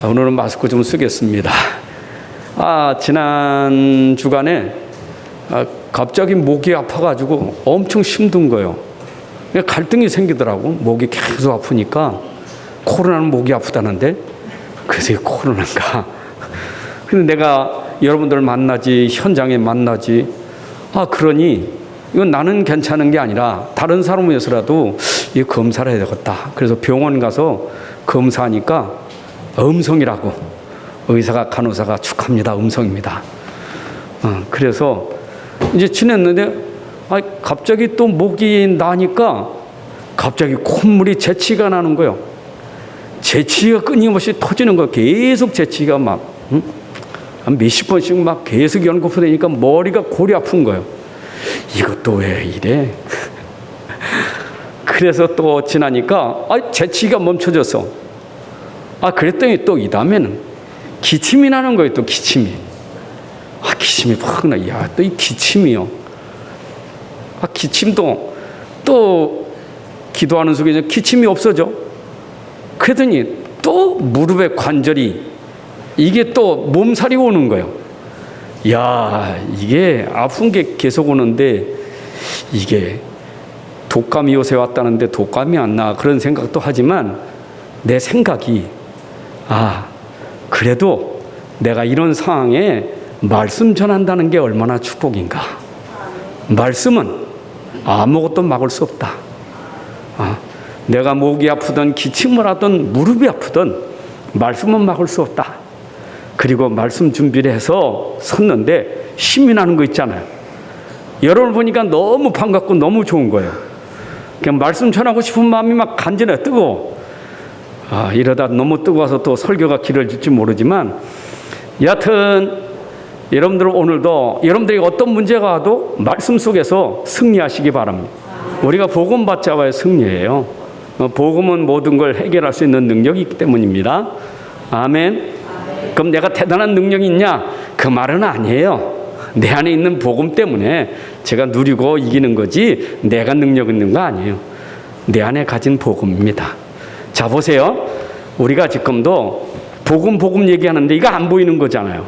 오늘은 마스크 좀 쓰겠습니다. 지난 주간에 갑자기 목이 아파가지고 엄청 힘든 거예요. 갈등이 생기더라고. 목이 계속 아프니까 코로나는 목이 아프다는데 그래서 이게 코로나인가. 근데 내가 여러분들 만나지 현장에 만나지 그러니 이건 나는 괜찮은 게 아니라 다른 사람을 위해서라도 이 검사를 해야 되겠다. 그래서 병원 가서 검사하니까 음성이라고 의사가 간호사가 축하합니다. 음성입니다. 그래서 이제 지냈는데 갑자기 또 목이 나니까 갑자기 콧물이 재치가 나는 거예요. 재치가 끊임없이 터지는 거예요. 계속 재치가 막 몇십 번씩 막 계속 연거푸되니까 머리가 골이 아픈 거예요. 이것도 왜 이래? 그래서 또 지나니까 재치가 멈춰졌어. 그랬더니 또 이 다음에는 기침이 나는 거예요. 또 기침이. 기침이 확 나. 또 이 기침이요. 기침도 또 기도하는 속에 기침이 없어져. 그러더니 또 무릎의 관절이 이게 또 몸살이 오는 거예요. 이게 아픈 게 계속 오는데 이게 독감이 요새 왔다는데 독감이 안 나. 그런 생각도 하지만 내 생각이 그래도 내가 이런 상황에 말씀 전한다는 게 얼마나 축복인가. 말씀은 아무것도 막을 수 없다. 내가 목이 아프든 기침을 하든 무릎이 아프든 말씀은 막을 수 없다. 그리고 말씀 준비를 해서 섰는데 힘이 나는 거 있잖아요. 여러분을 보니까 너무 반갑고 너무 좋은 거예요. 그냥 말씀 전하고 싶은 마음이 막 간절해 뜨거워. 이러다 너무 뜨거워서 또 설교가 길어질지 모르지만 여하튼 여러분들 오늘도 여러분들이 어떤 문제가 와도 말씀 속에서 승리하시기 바랍니다. 우리가 복음 받자와의 승리예요. 복음은 모든 걸 해결할 수 있는 능력이 있기 때문입니다. 아멘. 그럼 내가 대단한 능력이 있냐? 그 말은 아니에요. 내 안에 있는 복음 때문에 제가 누리고 이기는 거지 내가 능력 있는 거 아니에요. 내 안에 가진 복음입니다. 자 보세요. 우리가 지금도 복음 얘기하는데 이거 안 보이는 거잖아요.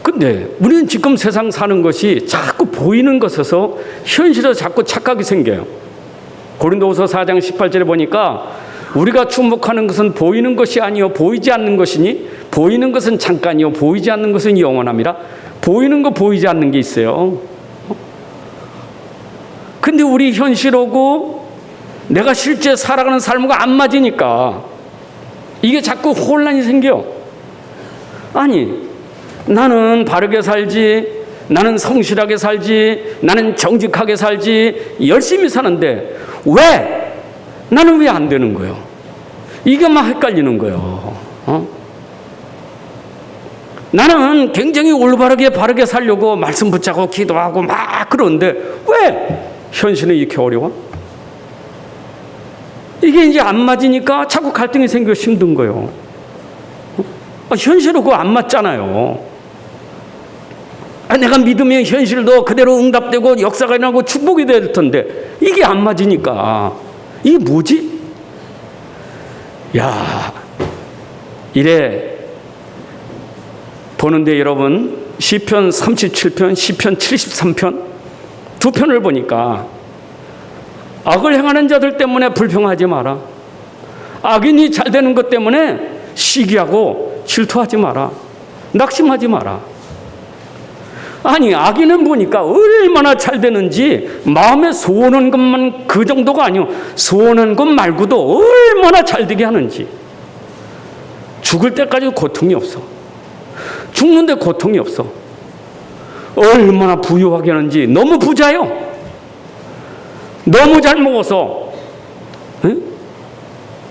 근데 우리는 지금 세상 사는 것이 자꾸 보이는 것에서 현실에서 자꾸 착각이 생겨요. 고린도후서 4장 18절에 보니까 우리가 주목하는 것은 보이는 것이 아니요 보이지 않는 것이니 보이는 것은 잠깐이요 보이지 않는 것은 영원함이라. 보이는 거 보이지 않는 게 있어요. 근데 우리 현실하고 내가 실제 살아가는 삶과 안 맞으니까 이게 자꾸 혼란이 생겨. 나는 바르게 살지, 나는 성실하게 살지, 나는 정직하게 살지, 열심히 사는데 나는 왜 안 되는 거예요? 이게 막 헷갈리는 거예요. 나는 굉장히 올바르게 바르게 살려고 말씀 붙잡고 기도하고 막 그러는데 왜 현실은 이렇게 어려워? 이게 이제 안 맞으니까 자꾸 갈등이 생겨 힘든 거예요. 현실은 그거 안 맞잖아요. 내가 믿으면 현실도 그대로 응답되고 역사가 일어나고 축복이 될 텐데 이게 안 맞으니까 이게 뭐지? 이래 보는데 여러분 시편 37편, 시편 73편 두 편을 보니까 악을 행하는 자들 때문에 불평하지 마라. 악인이 잘 되는 것 때문에 시기하고 질투하지 마라. 낙심하지 마라. 악인은 보니까 얼마나 잘 되는지 마음에 소원한 것만 그 정도가 아니고 소원한 것 말고도 얼마나 잘 되게 하는지. 죽을 때까지 고통이 없어. 죽는데 고통이 없어. 얼마나 부유하게 하는지. 너무 부자요. 너무 잘 먹어서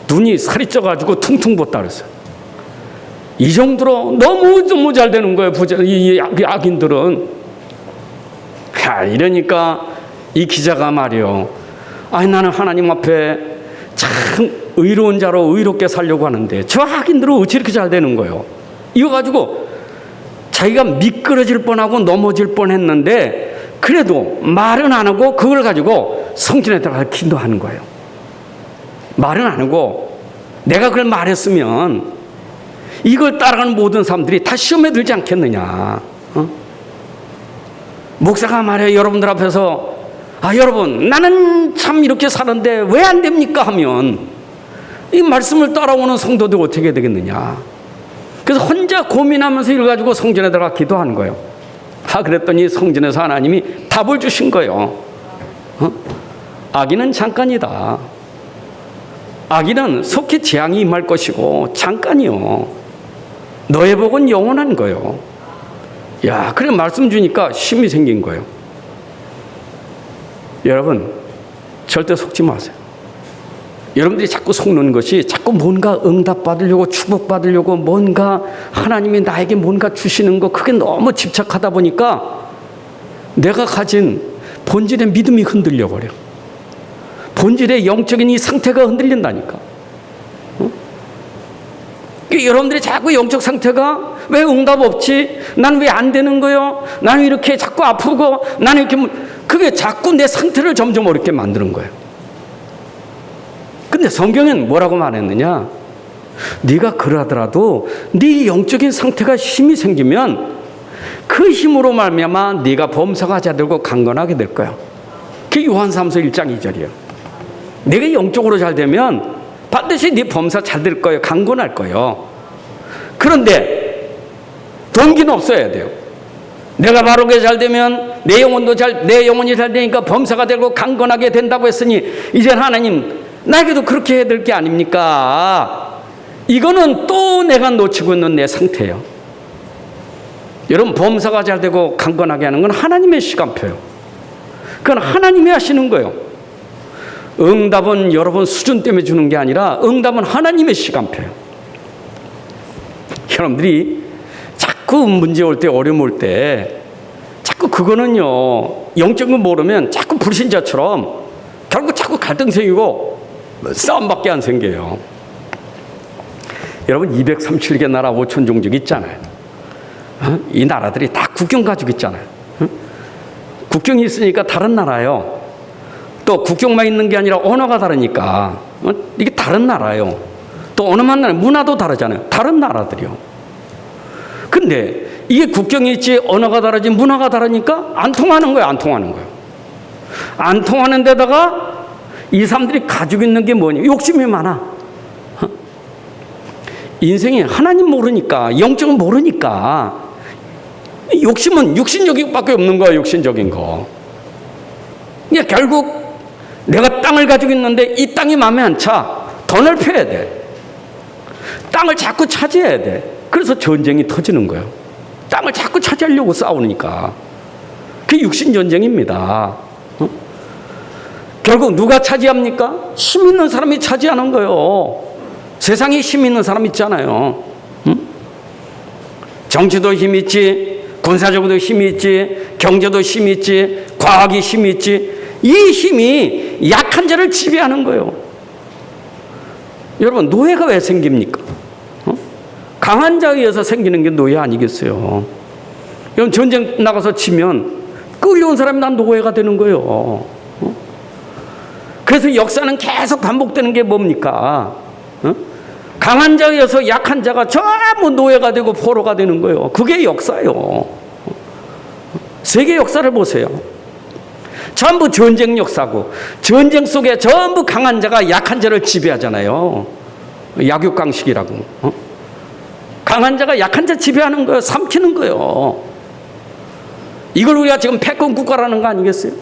눈이 살이 쪄가지고 퉁퉁 붓다 그랬어요. 이 정도로 너무 잘 되는 거예요. 이 악인들은. 이러니까 이 기자가 말이요. 나는 하나님 앞에 참 의로운 자로 의롭게 살려고 하는데 저 악인들은 어찌 이렇게 잘 되는 거예요. 이거 가지고 자기가 미끄러질 뻔하고 넘어질 뻔했는데 그래도 말은 안 하고 그걸 가지고 성전에 들어가서 기도하는 거예요. 말은 안 하고 내가 그걸 말했으면 이걸 따라가는 모든 사람들이 다 시험에 들지 않겠느냐. 목사가 말해 여러분들 앞에서 여러분 나는 참 이렇게 사는데 왜 안 됩니까 하면 이 말씀을 따라오는 성도들 어떻게 되겠느냐. 그래서 혼자 고민하면서 이걸 가지고 성전에 들어가 기도하는 거예요. 그랬더니 성전에서 하나님이 답을 주신 거예요. 악인은 잠깐이다. 악인은 속히 재앙이 임할 것이고 잠깐이요. 너의 복은 영원한 거예요. 야, 그래 말씀 주니까 힘이 생긴 거예요. 여러분 절대 속지 마세요. 여러분들이 자꾸 속는 것이 자꾸 뭔가 응답받으려고 축복받으려고 뭔가 하나님이 나에게 뭔가 주시는 거 그게 너무 집착하다 보니까 내가 가진 본질의 믿음이 흔들려 버려. 본질의 영적인 이 상태가 흔들린다니까. 여러분들이 자꾸 영적 상태가 왜 응답 없지? 난 왜 안 되는 거요? 나는 이렇게 자꾸 아프고 나는 이렇게 그게 자꾸 내 상태를 점점 어렵게 만드는 거예요. 근데 성경엔 뭐라고 말했느냐? 네가 그러더라도 네 영적인 상태가 힘이 생기면 그 힘으로 말미암아 네가 범사가 자들고 강건하게 될 거야. 그게 요한삼서 1장 2절이에요. 네가 영적으로 잘 되면 반드시 네 범사 잘 될 거예요. 강건할 거예요. 그런데 동기는 없어야 돼요. 내가 바르게 잘 되면 내 영혼이 잘 되니까 범사가 되고 강건하게 된다고 했으니 이제 하나님 나에게도 그렇게 해야 될 게 아닙니까? 이거는 또 내가 놓치고 있는 내 상태예요. 여러분 범사가 잘 되고 강건하게 하는 건 하나님의 시간표예요. 그건 하나님이 하시는 거예요. 응답은 여러분 수준 때문에 주는 게 아니라 응답은 하나님의 시간표예요. 여러분들이 자꾸 문제 올 때 어려움 올 때 자꾸 그거는요 영적인 거 모르면 자꾸 불신자처럼 결국 자꾸 갈등 생기고 싸움밖에 안 생겨요. 여러분 237개 나라 5천 종족 있잖아요. 이 나라들이 다 국경 가지고 있잖아요. 국경이 있으니까 다른 나라예요. 또 국경만 있는 게 아니라 언어가 다르니까 이게 다른 나라예요. 또 언어만 나라 문화도 다르잖아요. 다른 나라들이요. 근데 이게 국경이 있지 언어가 다르지 문화가 다르니까 안 통하는 거예요. 안 통하는 거예요. 안 통하는 데다가 이 사람들이 가지고 있는 게 뭐냐? 욕심이 많아. 인생이 하나님 모르니까 영적은 모르니까 욕심은 육신적인 것밖에 없는 거야. 육신적인 거. 그러니까 결국 내가 땅을 가지고 있는데 이 땅이 마음에 안 차. 더 넓혀야 돼. 땅을 자꾸 차지해야 돼. 그래서 전쟁이 터지는 거예요. 땅을 자꾸 차지하려고 싸우니까. 그게 육신전쟁입니다. 결국 누가 차지합니까? 힘 있는 사람이 차지하는 거예요. 세상에 힘 있는 사람 있잖아요. 정치도 힘 있지, 군사적으로도 힘이 있지, 경제도 힘이 있지, 과학이 힘이 있지. 이 힘이 약한 자를 지배하는 거예요. 여러분 노예가 왜 생깁니까? 강한 자에 의해서 생기는 게 노예 아니겠어요? 여러분 전쟁 나가서 치면 끌려온 사람이 난 노예가 되는 거예요. 그래서 역사는 계속 반복되는 게 뭡니까? 강한 자에 의해서 약한 자가 전부 노예가 되고 포로가 되는 거예요. 그게 역사예요. 세계 역사를 보세요. 전부 전쟁 역사고 전쟁 속에 전부 강한 자가 약한 자를 지배하잖아요. 약육강식이라고. 강한 자가 약한 자 지배하는 거예요. 삼키는 거예요. 이걸 우리가 지금 패권 국가라는 거 아니겠어요?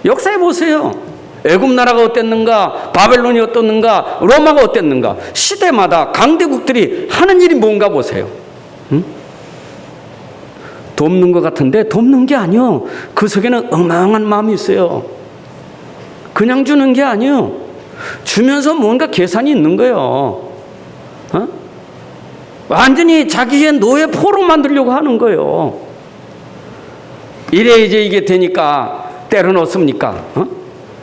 역사에 보세요. 애굽 나라가 어땠는가, 바벨론이 어땠는가, 로마가 어땠는가. 시대마다 강대국들이 하는 일이 뭔가 보세요. 돕는 것 같은데 돕는 게 아니요. 그 속에는 어마어마한 마음이 있어요. 그냥 주는 게 아니요. 주면서 뭔가 계산이 있는 거예요. 완전히 자기의 노예 포로 만들려고 하는 거예요. 이래 이제 이게 되니까 때려 넣습니까?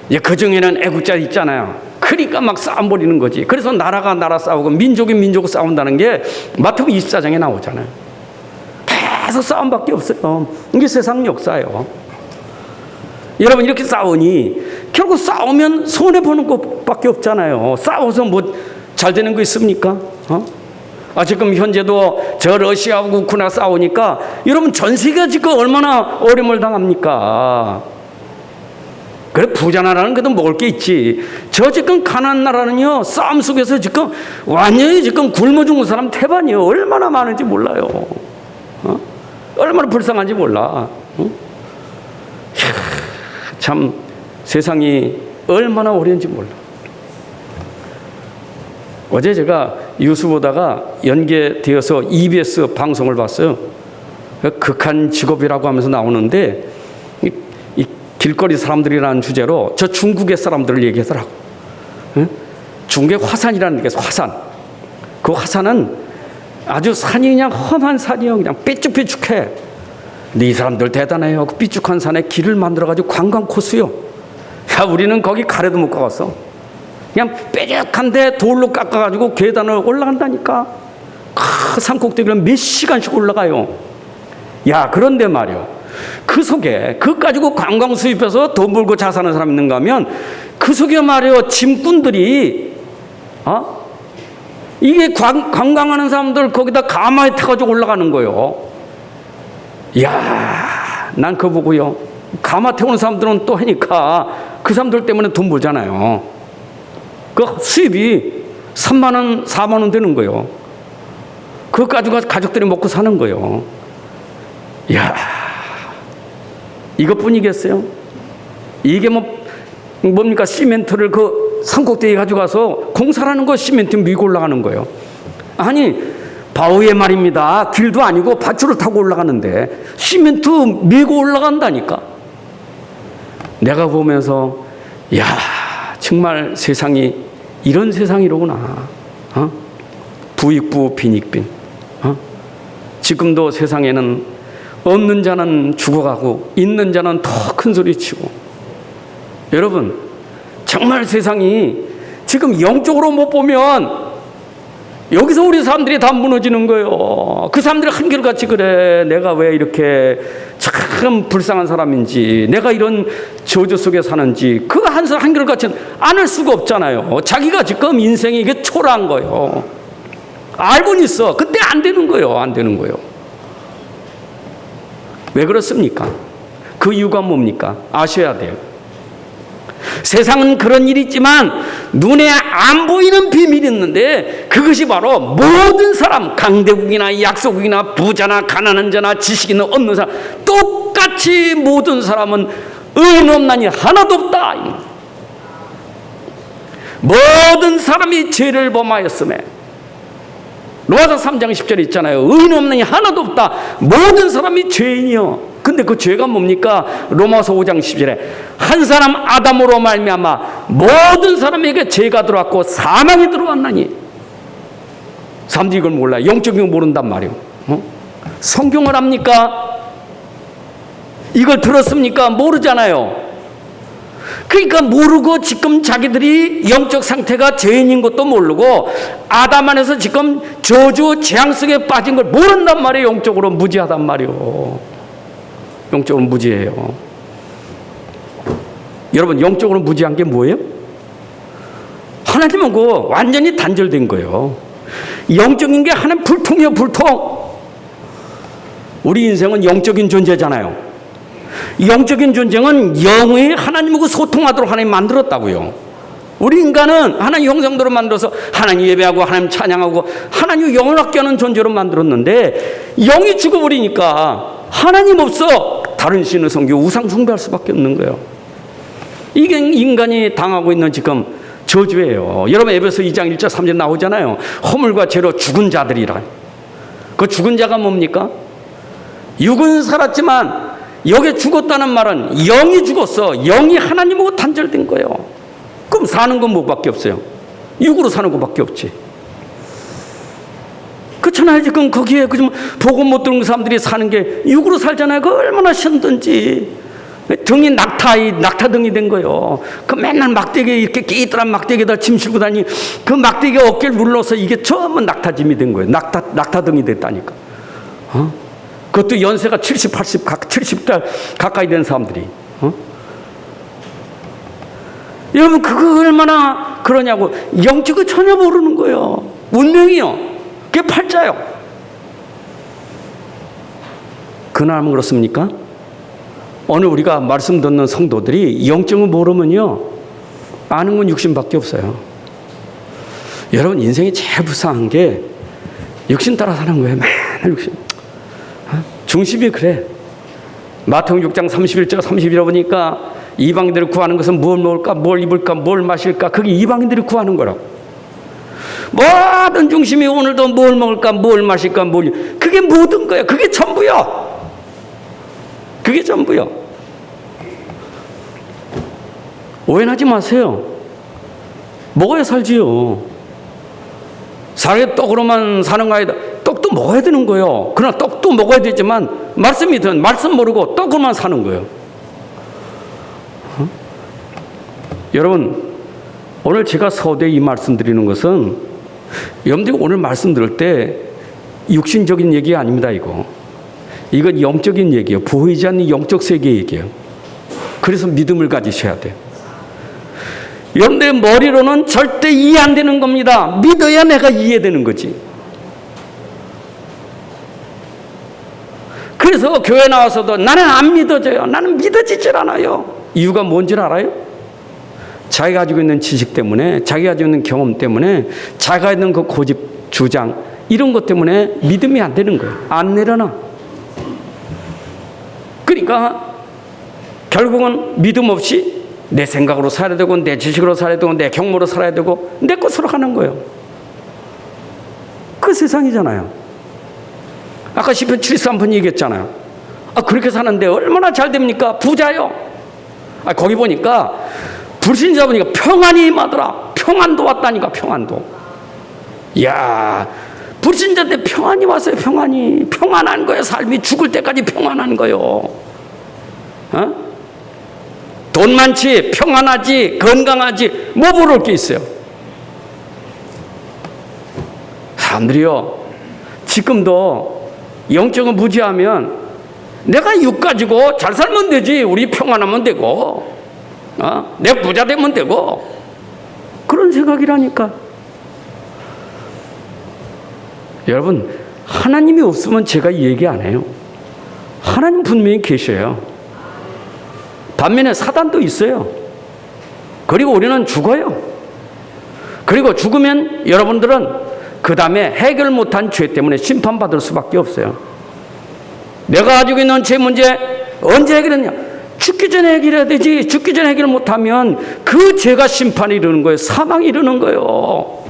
이제 그 중에는 애국자 있잖아요. 그러니까 막 싸움 벌이는 거지. 그래서 나라가 나라 싸우고 민족이 민족 싸운다는 게 마태복음 24장에 나오잖아요. 계속 싸움밖에 없어요. 이게 세상 역사예요. 여러분 이렇게 싸우니 결국 싸우면 손해보는 것밖에 없잖아요. 싸워서 뭐 잘 되는 거 있습니까? 지금 현재도 저 러시아하고 우크라이나 싸우니까 여러분 전 세계가 지금 얼마나 어려움을 당합니까? 그래 부자 나라는 그래도 먹을 게 있지. 저 지금 가난한 나라는요 싸움 속에서 지금 완전히 지금 굶어 죽는 사람 태반이요. 얼마나 많은지 몰라요. 얼마나 불쌍한지 몰라. 참 세상이 얼마나 어려운지 몰라. 어제 제가 뉴스 보다가 연계되어서 EBS 방송을 봤어요. 극한 직업이라고 하면서 나오는데 이 길거리 사람들이라는 주제로 저 중국의 사람들을 얘기하더라고. 중국의 화산이라는 게 화산. 그 화산은 아주 산이 그냥 험한 산이요. 그냥 삐쭉삐쭉해. 근데 이 사람들 대단해요. 그 삐쭉한 산에 길을 만들어가지고 관광 코스요. 야, 우리는 거기 가래도 못 가봤어. 그냥 뾰족한데 돌로 깎아가지고 계단을 올라간다니까. 산 꼭대기를 몇 시간씩 올라가요. 야, 그런데 말이요. 그 속에 그거 가지고 관광 수입해서 돈 벌고 잘 사는 사람 있는가 하면 그 속에 말이요. 짐꾼들이 이게 관광하는 사람들 거기다 가마에 타가지고 올라가는 거예요. 이야, 난 그거 보고요. 가마 태우는 사람들은 또 하니까 그 사람들 때문에 돈 벌잖아요. 그 수입이 3만 원, 4만 원 되는 거예요. 그거 가지고 가족들이 먹고 사는 거예요. 이야, 이것뿐이겠어요? 이게 뭡니까? 시멘트를 그 산꼭대기에 가져가서 공사라는 거 시멘트 밀고 올라가는 거예요. 아니, 바위에 말입니다. 길도 아니고 밧줄을 타고 올라가는데 시멘트 밀고 올라간다니까. 내가 보면서 야, 정말 세상이 이런 세상이로구나. 부익부 빈익빈. 지금도 세상에는 없는 자는 죽어가고 있는 자는 더 큰 소리 치고. 여러분 정말 세상이 지금 영적으로 못 보면 여기서 우리 사람들이 다 무너지는 거예요. 그 사람들이 한결같이 그래. 내가 왜 이렇게 참 불쌍한 사람인지, 내가 이런 저주 속에 사는지, 그거 한결같이 안 할 수가 없잖아요. 자기가 지금 인생이 이게 초라한 거예요. 알고는 있어. 근데 안 되는 거예요. 안 되는 거예요. 왜 그렇습니까? 그 이유가 뭡니까? 아셔야 돼요. 세상은 그런 일이 있지만 눈에 안 보이는 비밀이 있는데 그것이 바로 모든 사람, 강대국이나 약소국이나 부자나 가난한 자나 지식 있는 없는 사람 똑같이 모든 사람은 의인 없나니 하나도 없다. 모든 사람이 죄를 범하였음에 로마서 3장 10절에 있잖아요. 의인 없나니 하나도 없다. 모든 사람이 죄인이요. 근데 그 죄가 뭡니까? 로마서 5장 10절에 한 사람 아담으로 말미암아 모든 사람에게 죄가 들어왔고 사망이 들어왔나니. 사람들이 이걸 몰라요. 영적인 걸 모른단 말이에요. 성경을 합니까? 이걸 들었습니까? 모르잖아요. 그러니까 모르고 지금 자기들이 영적 상태가 죄인인 것도 모르고 아담 안에서 지금 저주 재앙 속에 빠진 걸 모른단 말이에요. 영적으로 무지하단 말이에요. 영적으로 무지해요. 여러분 영적으로 무지한 게 뭐예요? 하나님하고 완전히 단절된 거예요. 영적인 게 하나님 불통이에요. 불통. 우리 인생은 영적인 존재잖아요. 영적인 존재는 영의 하나님하고 소통하도록 하나님 만들었다고요. 우리 인간은 하나님 형상대로 만들어서 하나님 예배하고 하나님 찬양하고 하나님 영을 얻게 하는 존재로 만들었는데 영이 죽어버리니까 하나님 없어 다른 신을 섬기고 우상 숭배할 수밖에 없는 거예요. 이게 인간이 당하고 있는 지금 저주예요. 여러분 에베소 2장 1절 3절 나오잖아요. 허물과 죄로 죽은 자들이라. 그 죽은 자가 뭡니까? 육은 살았지만 여기에 죽었다는 말은 영이 죽었어. 영이 하나님하고 단절된 거예요. 그럼 사는 건 뭐밖에 없어요? 육으로 사는 것밖에 없지. 그렇잖아요. 지금 거기에 그 복음 못 들은 사람들이 사는 게 육으로 살잖아요. 그 얼마나 힘든지. 등이 낙타 등이 된 거예요. 그 맨날 막대기에 이렇게 끼들한 막대기에다 짐 실고 다니 그 막대기가 어깨를 눌러서 이게 전부 낙타짐이 된 거예요. 낙타 등이 됐다니까. 그것도 연세가 70, 70달 가까이 된 사람들이. 여러분 그거 얼마나 그러냐고. 영적을 전혀 모르는 거예요. 운명이요. 그게 팔자요. 그나마 그렇습니까? 오늘 우리가 말씀 듣는 성도들이 영적을 모르면요, 아는 건 육신밖에 없어요. 여러분, 인생이 제일 불쌍한 게 육신 따라 사는 거예요. 맨날 육신. 중심이 그래. 마태복음 6장 31절 32절 보니까 이방인들을 구하는 것은 뭘 먹을까, 뭘 입을까, 뭘 마실까, 그게 이방인들이 구하는 거라고. 모든 중심이 오늘도 뭘 먹을까, 뭘 마실까, 그게 모든 거예요. 그게 전부요. 그게 전부요. 오해하지 마세요. 먹어야 살지요. 사람이 떡으로만 사는 거 아니다. 떡도 먹어야 되는 거예요. 그러나 떡도 먹어야 되지만 말씀이든 말씀 모르고 떡으로만 사는 거예요. 여러분, 오늘 제가 서두에 이 말씀 드리는 것은 여러분들이 오늘 말씀 들을 때 육신적인 얘기 아닙니다. 이건 영적인 얘기예요. 보이지 않는 영적 세계 얘기예요. 그래서 믿음을 가지셔야 돼요. 여러분들의 머리로는 절대 이해 안 되는 겁니다. 믿어야 내가 이해되는 거지. 그래서 교회 나와서도 나는 안 믿어져요. 나는 믿어지질 않아요. 이유가 뭔지 알아요? 자기가 가지고 있는 지식 때문에, 자기가 가지고 있는 경험 때문에, 자기가 있는 그 고집, 주장, 이런 것 때문에 믿음이 안 되는 거예요. 안 내려놔. 그러니까 결국은 믿음 없이 내 생각으로 살아야 되고, 내 지식으로 살아야 되고, 내 경험으로 살아야 되고, 내 것으로 하는 거예요. 그 세상이잖아요. 아까 시편 73편 얘기했잖아요. 그렇게 사는데 얼마나 잘 됩니까? 부자요. 거기 보니까 불신자 보니까 평안이 임하더라. 평안도 왔다니까, 평안도. 이야, 불신자인데 평안이 왔어요. 평안한 거예요. 삶이 죽을 때까지 평안한 거예요. 돈 많지, 평안하지, 건강하지, 뭐 부러울 게 있어요. 사람들이요, 지금도 영적은 무지하면 내가 육 가지고 잘 살면 되지, 우리 평안하면 되고, 내가 부자 되면 되고, 그런 생각이라니까. 여러분, 하나님이 없으면 제가 이 얘기 안 해요. 하나님 분명히 계셔요. 반면에 사단도 있어요. 그리고 우리는 죽어요. 그리고 죽으면 여러분들은 그 다음에 해결 못한 죄 때문에 심판받을 수밖에 없어요. 내가 가지고 있는 죄 문제 언제 해결했냐? 죽기 전에 해결해야 되지. 죽기 전에 해결 못하면 그 죄가 심판이 이르는 거예요. 사망이 이르는 거예요.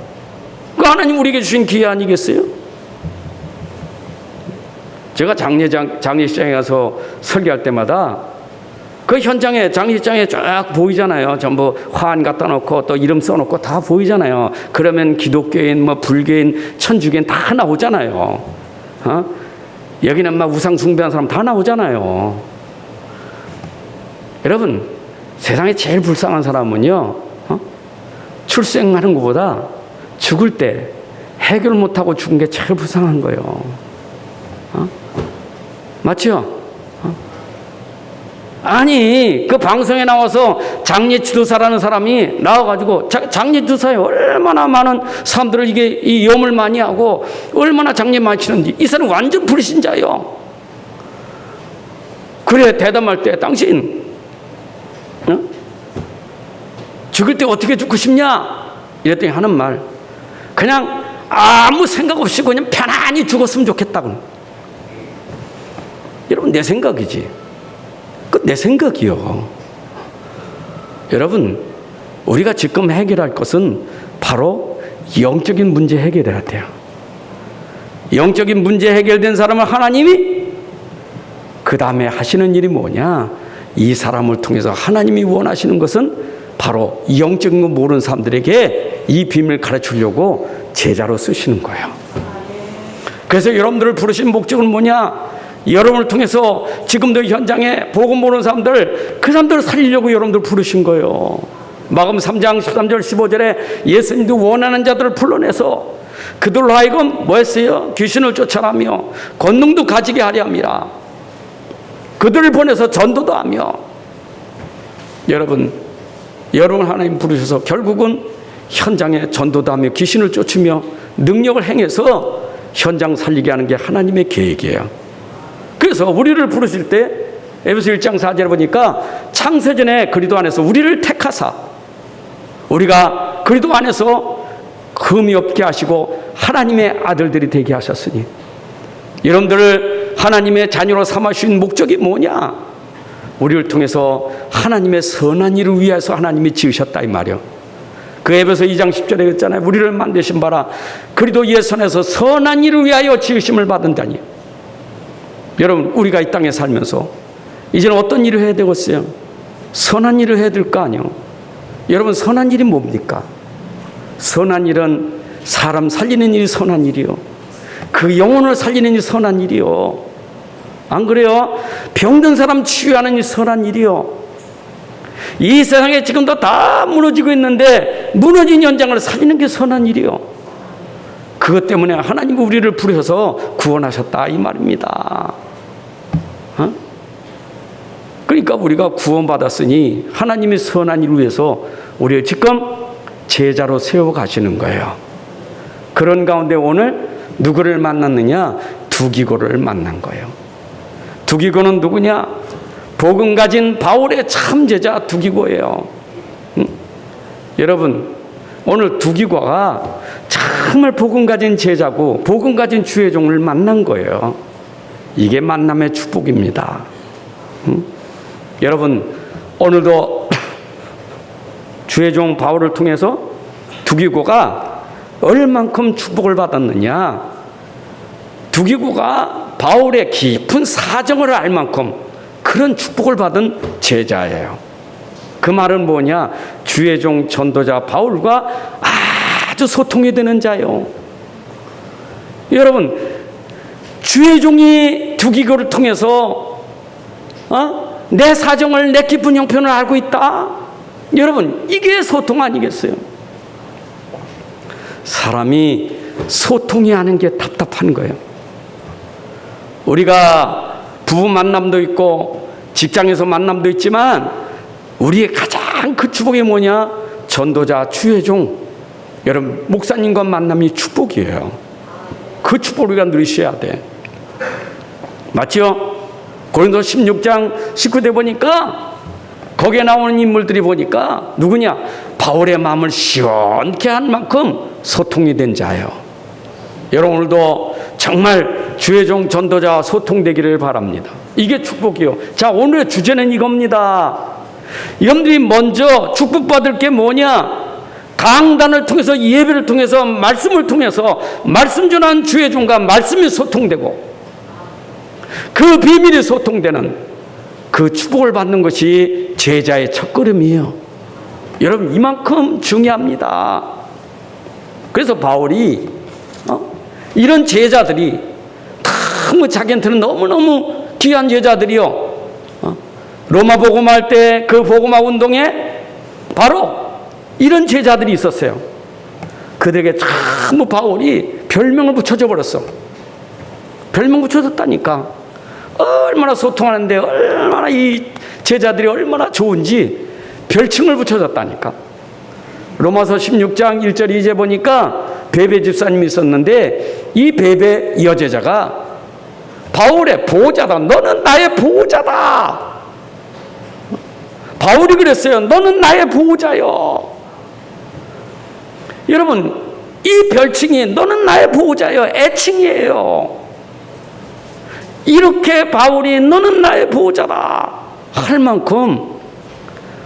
그 하나님 우리에게 주신 기회 아니겠어요? 제가 장례식장에 가서 설교할 때마다 그 현장에, 장례식장에 쫙 보이잖아요. 전부 화환 갖다 놓고 또 이름 써놓고 다 보이잖아요. 그러면 기독교인, 불교인, 천주교인 다 나오잖아요. 여기는 막 우상 숭배하는 사람 다 나오잖아요. 여러분, 세상에 제일 불쌍한 사람은요, 출생하는 것보다 죽을 때 해결 못하고 죽은 게 제일 불쌍한 거예요. 맞죠? 아니, 그 방송에 나와서 장례 지도사라는 사람이 나와가지고 장례 지도사에 얼마나 많은 사람들을 이 염을 많이 하고 얼마나 장례 많이 치는지, 이 사람은 완전 불신자예요. 그래, 대담할 때 당신 죽을 때 어떻게 죽고 싶냐? 이랬더니 하는 말, 그냥 아무 생각 없이 그냥 편안히 죽었으면 좋겠다고. 여러분, 내 생각이지. 그 내 생각이요. 여러분, 우리가 지금 해결할 것은 바로 영적인 문제 해결해야 돼요. 영적인 문제 해결된 사람은 하나님이 그 다음에 하시는 일이 뭐냐? 이 사람을 통해서 하나님이 원하시는 것은 바로 영적인 거 모르는 사람들에게 이 비밀을 가르치려고 제자로 쓰시는 거예요. 그래서 여러분들을 부르신 목적은 뭐냐? 여러분을 통해서 지금도 현장에 복음 모르는 사람들, 그 사람들을 살리려고 여러분들 부르신 거예요. 마가복음 3장 13절 15절에 예수님도 원하는 자들을 불러내서 그들로 하여금 뭐 했어요? 귀신을 쫓아내며 권능도 가지게 하려 함이라. 그들을 보내서 전도도 하며. 여러분 하나님 부르셔서 결국은 현장에 전도도 하며 귀신을 쫓으며 능력을 행해서 현장 살리게 하는 게 하나님의 계획이에요. 그래서 우리를 부르실 때 에베소 1장 4절에 보니까 창세전에 그리스도 안에서 우리를 택하사 우리가 그리스도 안에서 흠이 없게 하시고 하나님의 아들들이 되게 하셨으니, 여러분들을 하나님의 자녀로 삼으신 목적이 뭐냐? 우리를 통해서 하나님의 선한 일을 위해서 하나님이 지으셨다 이 말이요. 그 에베소 2장 10절에 했잖아요. 우리를 만드신 바라 그리스도 예수 안에서 선한 일을 위하여 지으심을 받은 자니. 여러분, 우리가 이 땅에 살면서 이제는 어떤 일을 해야 되겠어요? 선한 일을 해야 될 거 아니요. 여러분, 선한 일이 뭡니까? 선한 일은 사람 살리는 일이 선한 일이요. 그 영혼을 살리는 일이 선한 일이요. 안 그래요? 병든 사람 치유하는 일이 선한 일이요. 이 세상에 지금도 다 무너지고 있는데 무너진 현장을 살리는 게 선한 일이요. 그것 때문에 하나님이 우리를 부르셔서 구원하셨다 이 말입니다. 그러니까 우리가 구원받았으니 하나님의 선한 일을 위해서 우리를 지금 제자로 세워 가시는 거예요. 그런 가운데 오늘 누구를 만났느냐? 두기고를 만난 거예요. 두기고는 누구냐? 복음 가진 바울의 참제자 두기고예요. 여러분, 오늘 두기고가 정말 복음 가진 제자고 복음 가진 주의 종을 만난 거예요. 이게 만남의 축복입니다. 여러분, 오늘도 주의 종 바울을 통해서 두기고가 얼만큼 축복을 받았느냐? 두기고가 바울의 깊은 사정을 알 만큼 그런 축복을 받은 제자예요. 그 말은 뭐냐? 주의 종 전도자 바울과 아주 소통이 되는 자요. 여러분, 주의 종이 두기고를 통해서 내 사정을, 내 깊은 형편을 알고 있다. 여러분, 이게 소통 아니겠어요? 사람이 소통이 하는 게 답답한 거예요. 우리가 부부 만남도 있고 직장에서 만남도 있지만 우리의 가장 큰 축복이 뭐냐? 전도자, 주의 종, 여러분, 목사님과 만남이 축복이에요. 그 축복을 우리가 누리셔야 돼. 맞죠? 고린도서 16장 19절 보니까 거기에 나오는 인물들이 보니까 누구냐? 바울의 마음을 시원케 한 만큼 소통이 된 자예요. 여러분, 오늘도 정말 주의 종 전도자와 소통되기를 바랍니다. 이게 축복이요. 자, 오늘의 주제는 이겁니다. 여러분들이 먼저 축복받을 게 뭐냐? 강단을 통해서, 예배를 통해서, 말씀을 통해서 말씀 전한 주의 종과 말씀이 소통되고 그 비밀이 소통되는 그 축복을 받는 것이 제자의 첫걸음이에요. 여러분, 이만큼 중요합니다. 그래서 바울이 이런 제자들이 너무 자기한테는 너무너무 귀한 제자들이요. 로마 복음할 때 그 복음화 운동에 바로 이런 제자들이 있었어요. 그들에게 전부 바울이 별명을 붙여줘 버렸어. 별명 붙여줬다니까. 얼마나 소통하는데 얼마나 이 제자들이 얼마나 좋은지 별칭을 붙여줬다니까. 로마서 16장 1절 2절 보니까 베베 집사님이 있었는데 이 베베 여제자가 바울의 보호자다. 너는 나의 보호자다. 바울이 그랬어요. 너는 나의 보호자요. 여러분, 이 별칭이 너는 나의 보호자요, 애칭이에요. 이렇게 바울이 너는 나의 보호자다 할 만큼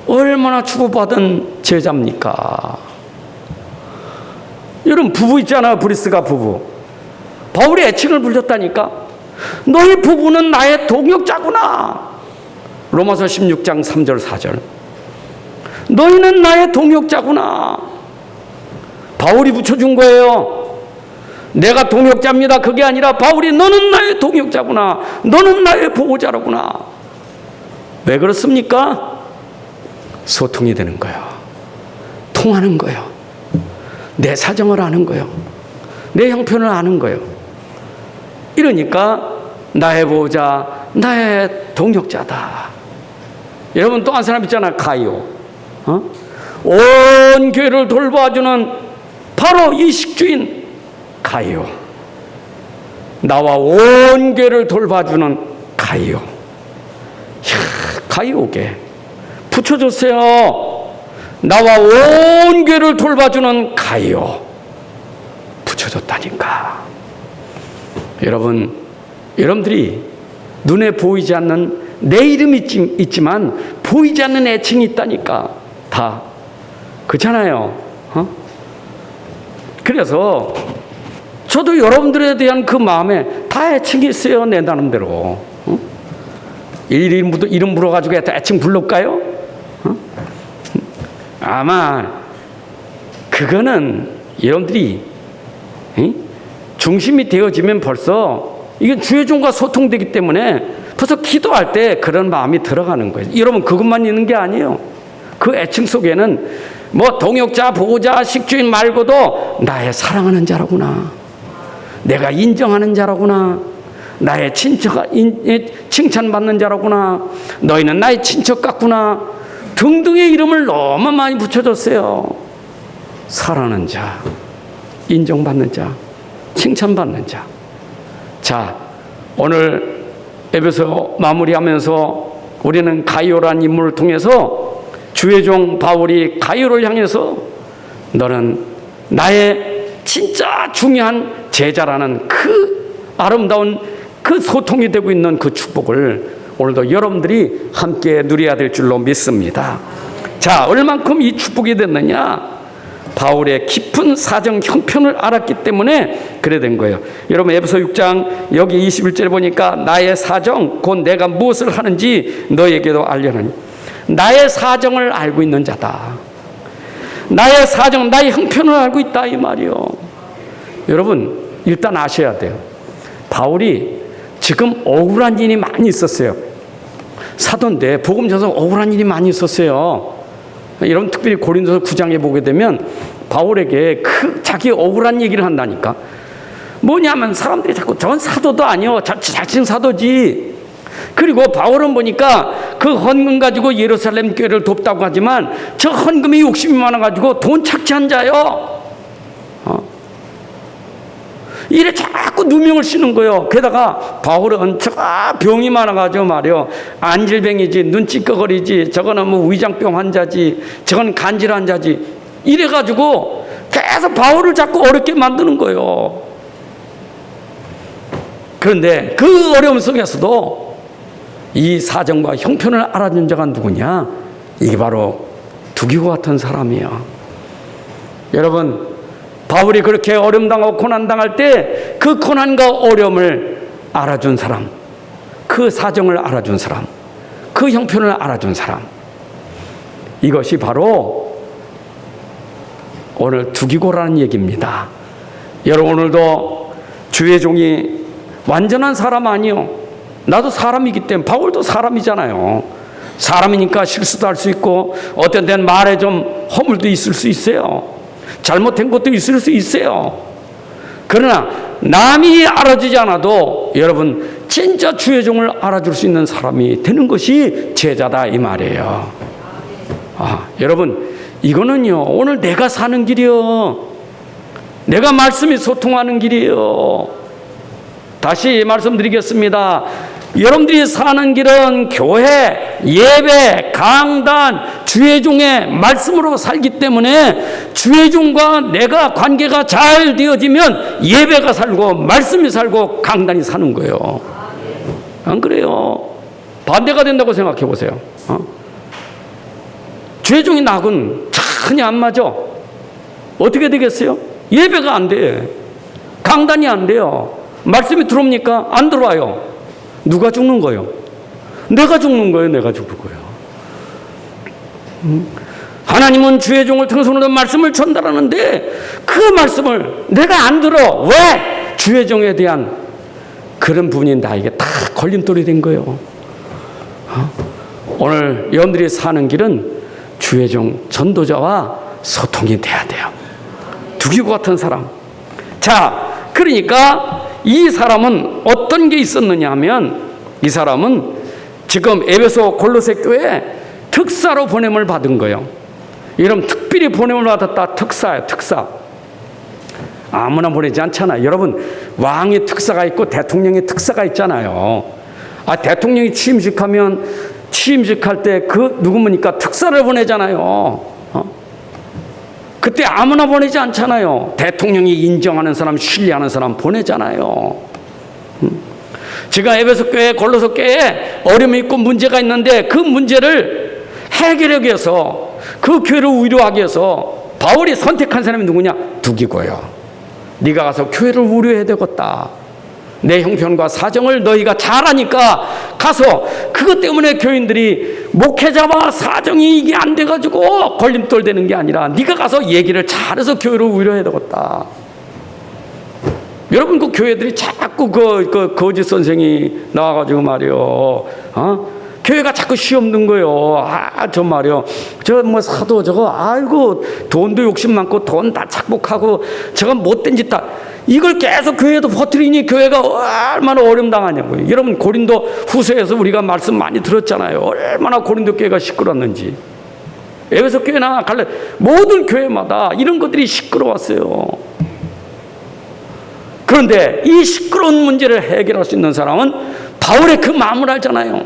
얼마나 축복받은 제자입니까? 여러분, 부부 있잖아요. 브리스가 부부. 바울이 애칭을 불렸다니까. 너희 부부는 나의 동역자구나. 로마서 16장 3절 4절. 너희는 나의 동역자구나. 바울이 붙여준 거예요. 내가 동역자입니다. 그게 아니라 바울이 너는 나의 동역자구나. 너는 나의 보호자로구나. 왜 그렇습니까? 소통이 되는 거예요. 통하는 거예요. 내 사정을 아는 거예요. 내 형편을 아는 거예요. 이러니까 나의 보호자, 나의 동역자다. 여러분, 또 한 사람 있잖아. 가이오. 온 교회를 돌봐주는 바로 이 식주인 가이오. 나와 온 교회를 돌봐주는 가이오. 가이오게 붙여줬어요. 나와 온 교회를 돌봐주는 가이오. 붙여줬다니까. 여러분들이 눈에 보이지 않는 내 이름이 있지만 보이지 않는 애칭이 있다니까. 다 그렇잖아요. 그래서 저도 여러분들에 대한 그 마음에 다 애칭이 있어요. 내 나름대로. 이름 불러가지고 애칭 불러올까요? 아마 그거는 여러분들이 중심이 되어지면 벌써 이게 주의 종과 소통되기 때문에 벌써 기도할 때 그런 마음이 들어가는 거예요. 여러분 그것만 있는 게 아니에요. 그 애칭 속에는 뭐 동역자, 보호자, 식주인 말고도 나의 사랑하는 자라구나, 내가 인정하는 자라구나, 나의 칭찬받는 자라구나, 너희는 나의 친척 같구나 등등의 이름을 너무 많이 붙여줬어요. 사랑하는 자, 인정받는 자, 칭찬받는 자. 자, 오늘 에베소 마무리하면서 우리는 가이오라는 인물을 통해서 주의 종 바울이 가이오를 향해서 너는 나의 진짜 중요한 제자라는 그 아름다운 그 소통이 되고 있는 그 축복을 오늘도 여러분들이 함께 누려야 될 줄로 믿습니다. 자, 얼만큼 이 축복이 됐느냐? 바울의 깊은 사정 형편을 알았기 때문에 그래 된 거예요. 여러분 에베소 6장 여기 21절에 보니까 나의 사정 곧 내가 무엇을 하는지 너에게도 알려하니, 나의 사정을 알고 있는 자다. 나의 사정, 나의 형편을 알고 있다 이 말이요. 여러분 일단 아셔야 돼요. 바울이 지금 억울한 일이 많이 있었어요. 사도인데 복음 전서 억울한 일이 많이 있었어요. 여러분 특별히 고린도서 9장에 보게 되면 바울에게 자기 억울한 얘기를 한다니까. 뭐냐면 사람들이 자꾸 저건 사도도 아니요, 자칭 사도지. 그리고 바울은 보니까 그 헌금 가지고 예루살렘 교회를 돕다고 하지만 저 헌금이 욕심이 많아가지고 돈 착취한 자요. 이래 자꾸 누명을 씌는 거예요. 게다가 바울은 병이 많아가지고 말이요, 안질병이지, 눈 찌꺼거리지, 저거는 뭐 위장병 환자지, 저건 간질 환자지, 이래가지고 계속 바울을 자꾸 어렵게 만드는 거예요. 그런데 그 어려움 속에서도 이 사정과 형편을 알아준 자가 누구냐? 이게 바로 두기고 같은 사람이에요. 여러분 바울이 그렇게 어려움 당하고 고난 당할 때 그 고난과 어려움을 알아준 사람, 그 사정을 알아준 사람, 그 형편을 알아준 사람, 이것이 바로 오늘 두기고라는 얘기입니다. 여러분 오늘도 주의 종이 완전한 사람 아니요, 나도 사람이기 때문에, 바울도 사람이잖아요. 사람이니까 실수도 할 수 있고 어떤 때는 말에 좀 허물도 있을 수 있어요. 잘못된 것도 있을 수 있어요. 그러나 남이 알아주지 않아도 여러분 진짜 주의 종을 알아줄 수 있는 사람이 되는 것이 제자다 이 말이에요. 여러분 이거는요 오늘 내가 사는 길이요, 내가 말씀이 소통하는 길이에요. 다시 말씀드리겠습니다. 여러분들이 사는 길은 교회, 예배, 강단, 주의 종의 말씀으로 살기 때문에 주의 종과 내가 관계가 잘 되어지면 예배가 살고 말씀이 살고 강단이 사는 거예요. 안 그래요? 반대가 된다고 생각해 보세요. 주의 종이 나하고는 전혀 안 맞아. 어떻게 되겠어요? 예배가 안 돼. 강단이 안 돼요. 말씀이 들어옵니까? 안 들어와요. 누가 죽는 거예요? 내가 죽는 거예요. 내가 죽는 거예요. 하나님은 주의 종을 통해서 말씀을 전달하는데 그 말씀을 내가 안 들어. 왜? 주의 종에 대한 그런 부분이 나에게 다 걸림돌이 된 거예요. 오늘 여러분들이 사는 길은 주의 종 전도자와 소통이 돼야 돼요. 두기고 같은 사람. 자, 그러니까 이 사람은 어떤 게 있었느냐 하면, 이 사람은 지금 에베소 골로새 교회에 특사로 보냄을 받은 거예요. 여러분 특별히 보냄을 받았다. 특사예요. 특사. 아무나 보내지 않잖아요. 여러분 왕의 특사가 있고 대통령의 특사가 있잖아요. 대통령이 취임식할 때 그 누구입니까? 특사를 보내잖아요. 그때 아무나 보내지 않잖아요. 대통령이 인정하는 사람, 신뢰하는 사람 보내잖아요. 제가 에베소 교회, 골로새 교회에 어려움이 있고 문제가 있는데 그 문제를 해결하기 위해서, 그 교회를 위로하기 위해서 바울이 선택한 사람이 누구냐? 두기고요. 네가 가서 교회를 위로해야 되겠다. 내 형편과 사정을 너희가 잘 아니까 가서, 그것 때문에 교인들이 목회자와 사정이 이게 안 돼가지고 걸림돌 되는 게 아니라 네가 가서 얘기를 잘해서 교회를 위로해야 되겠다. 여러분, 그 교회들이 자꾸 그 거짓 선생이 나와가지고 말이요, 교회가 자꾸 시험 든 거요. 저 말이요, 저 뭐 사도 저거, 아이고 돈도 욕심 많고 돈 다 착복하고 저거 못된 짓 다, 이걸 계속 교회에도 퍼뜨리니 교회가 얼마나 어려움 당하냐고요. 여러분, 고린도 후서에서 우리가 말씀 많이 들었잖아요. 얼마나 고린도 교회가 시끄러웠는지. 에베소 교회나 갈래 모든 교회마다 이런 것들이 시끄러웠어요. 그런데 이 시끄러운 문제를 해결할 수 있는 사람은 바울의 그 마음을 알잖아요.